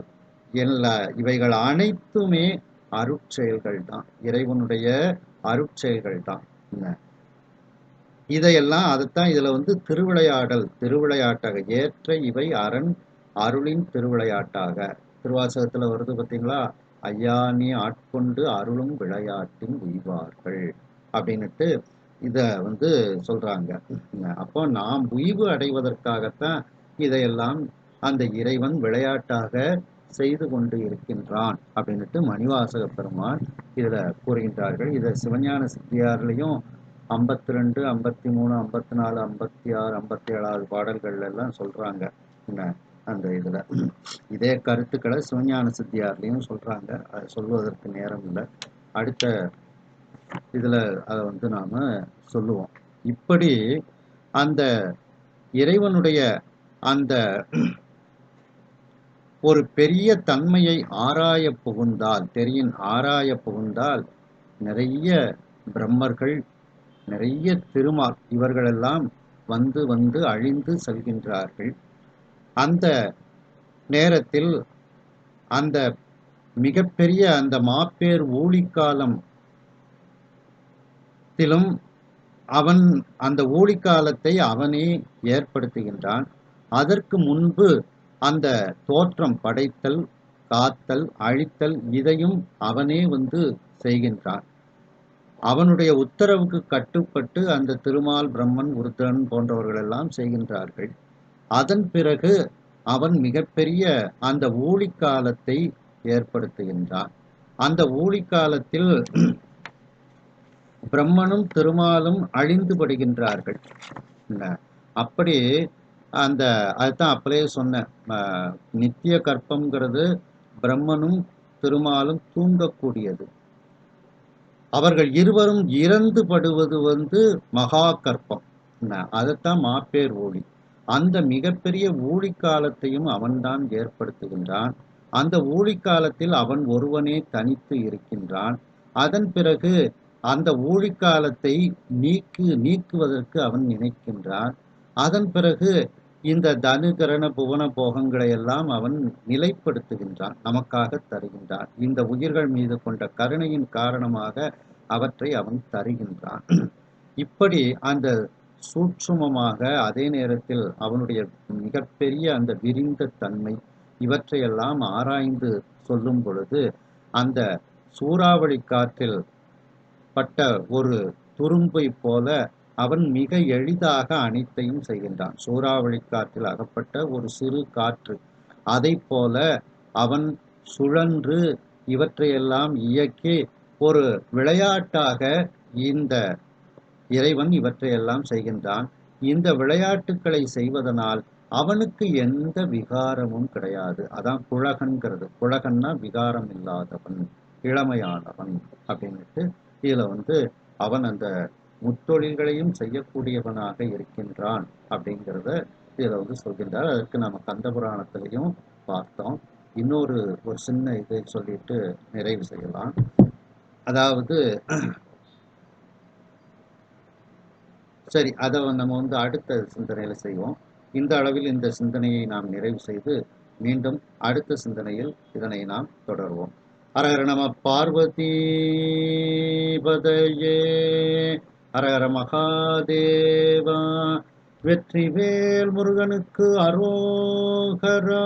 இவைகள் அனைத்துமே அருட்செயல்கள் தான். இறைவனுடைய அருட்செயல்கள் தான். என்ன இதையெல்லாம் அதைத்தான் இதுல திருவிளையாடல், திருவிளையாட்டாக ஏற்ற இவை அரண் அருளின் திருவிளையாட்டாக திருவாசகத்துல வருது பார்த்தீங்களா? ஐயா நீ ஆட்கொண்டு அருளும் விளையாட்டின் உய்வார்கள் அப்படின்னுட்டு இத சொல்றாங்க. அப்போ நாம் உய்வு அடைவதற்காகத்தான் இதையெல்லாம் அந்த இறைவன் விளையாட்டாக செய்து கொண்டு இருக்கின்றான் அப்படின்னுட்டு மணிவாசக பெருமான் இதுல கூறுகின்றார்கள். இதை சிவஞான சித்தியார்லையும் 52, 53, 54, 56, 57வது பாடல்கள்ல எல்லாம் சொல்றாங்க. அந்த இதுல இதே கருத்துக்களை சிவஞான சித்தியார்லையும் சொல்றாங்க. அதை சொல்வதற்கு நேரம் இல்லை. அடுத்த இதுல அதை நாம சொல்லுவோம். இப்படி அந்த இறைவனுடைய அந்த ஒரு பெரிய தன்மையை ஆராய புகுந்தால் நிறைய பிரம்மர்கள், நிறைய திருமால் இவர்களெல்லாம் வந்து அழிந்து செல்கின்றார்கள். அந்த நேரத்தில் அந்த மிகப்பெரிய அந்த மாப்பேர் ஊழிக்காலத்திலும் அவன் அந்த ஊழிக்காலத்தை அவனே ஏற்படுத்துகின்றான். அதற்கு முன்பு அந்த தோற்றம் படைத்தல், காத்தல், அழித்தல் இதையும் அவனே செய்கின்றான். அவனுடைய உத்தரவுக்கு கட்டுப்பட்டு அந்த திருமால், பிரம்மன், உருத்திரன் போன்றவர்கள் எல்லாம் செய்கின்றார்கள். அதன் பிறகு அவன் மிகப்பெரிய அந்த ஊழிக்காலத்தை ஏற்படுத்துகின்றான். அந்த ஊழிக்காலத்தில் பிரம்மனும் திருமாலும் அழிந்து படுகின்றார்கள். அப்படி அந்த அதுதான் அப்பலே சொன்ன நித்திய கற்பம்ங்கிறது பிரம்மனும் திருமாலும் தூங்கக்கூடியது. அவர்கள் இருவரும் இறந்து படுவது மகா கற்பம். அதைத்தான் மாப்பேர் ஊழி. அந்த மிகப்பெரிய ஊழிக்காலத்தையும் அவன்தான் ஏற்படுத்துகின்றான். அந்த ஊழிக்காலத்தில் அவன் ஒருவனே தனித்து இருக்கின்றான். அதன் பிறகு அந்த ஊழிக்காலத்தை நீக்குவதற்கு அவன் நினைக்கின்றான். அதன் பிறகு இந்த தனுகரண புவன போகங்களை எல்லாம் அவன் நிலைப்படுத்துகின்றான், நமக்காக தருகின்றான். இந்த உயிர்கள் மீது கொண்ட கருணையின் காரணமாக அவற்றை அவன் தருகின்றான். இப்படி அந்த சூட்சுமமாக, அதே நேரத்தில் அவனுடைய மிகப்பெரிய அந்த விரிந்த தன்மை இவற்றையெல்லாம் ஆராய்ந்து சொல்லும் பொழுது அந்த சூறாவளி காற்றில் பட்ட ஒரு துரும்பை போல அவன் மிக எளிதாக அனைத்தையும் செய்கின்றான். சூறாவளி காற்றில் அகப்பட்ட ஒரு சிறு காற்று, அதை போல அவன் சுழன்று இவற்றையெல்லாம் இயக்கி ஒரு விளையாட்டாக இந்த இறைவன் இவற்றையெல்லாம் செய்கின்றான். இந்த விளையாட்டுக்களை செய்வதனால் அவனுக்கு எந்த விகாரமும் கிடையாது. அதான் குழகன்கிறது. குழகன்னா விகாரம் இல்லாதவன், இளமையானவன் அப்படின்னுட்டு இதுல அவன் அந்த முத்தொழில்களையும் செய்யக்கூடியவனாக இருக்கின்றான் அப்படிங்கிறத இதுல சொல்கின்றார். அதற்கு நம்ம கந்த புராணத்திலையும் பார்த்தோம். இன்னொரு சின்ன இதை சொல்லிட்டு நிறைவு செய்யலாம். அதாவது சரி, அதை நம்ம அடுத்த சிந்தனையில செய்வோம். இந்த அளவில் இந்த சிந்தனையை நாம் நிறைவு செய்து மீண்டும் அடுத்த சிந்தனையில் இதனை நாம் தொடர்வோம். ஹரஹர நம பார்வதி பதையே, ஹரஹர மகாதேவா, வெற்றிவேல் முருகனுக்கு அரோகரா.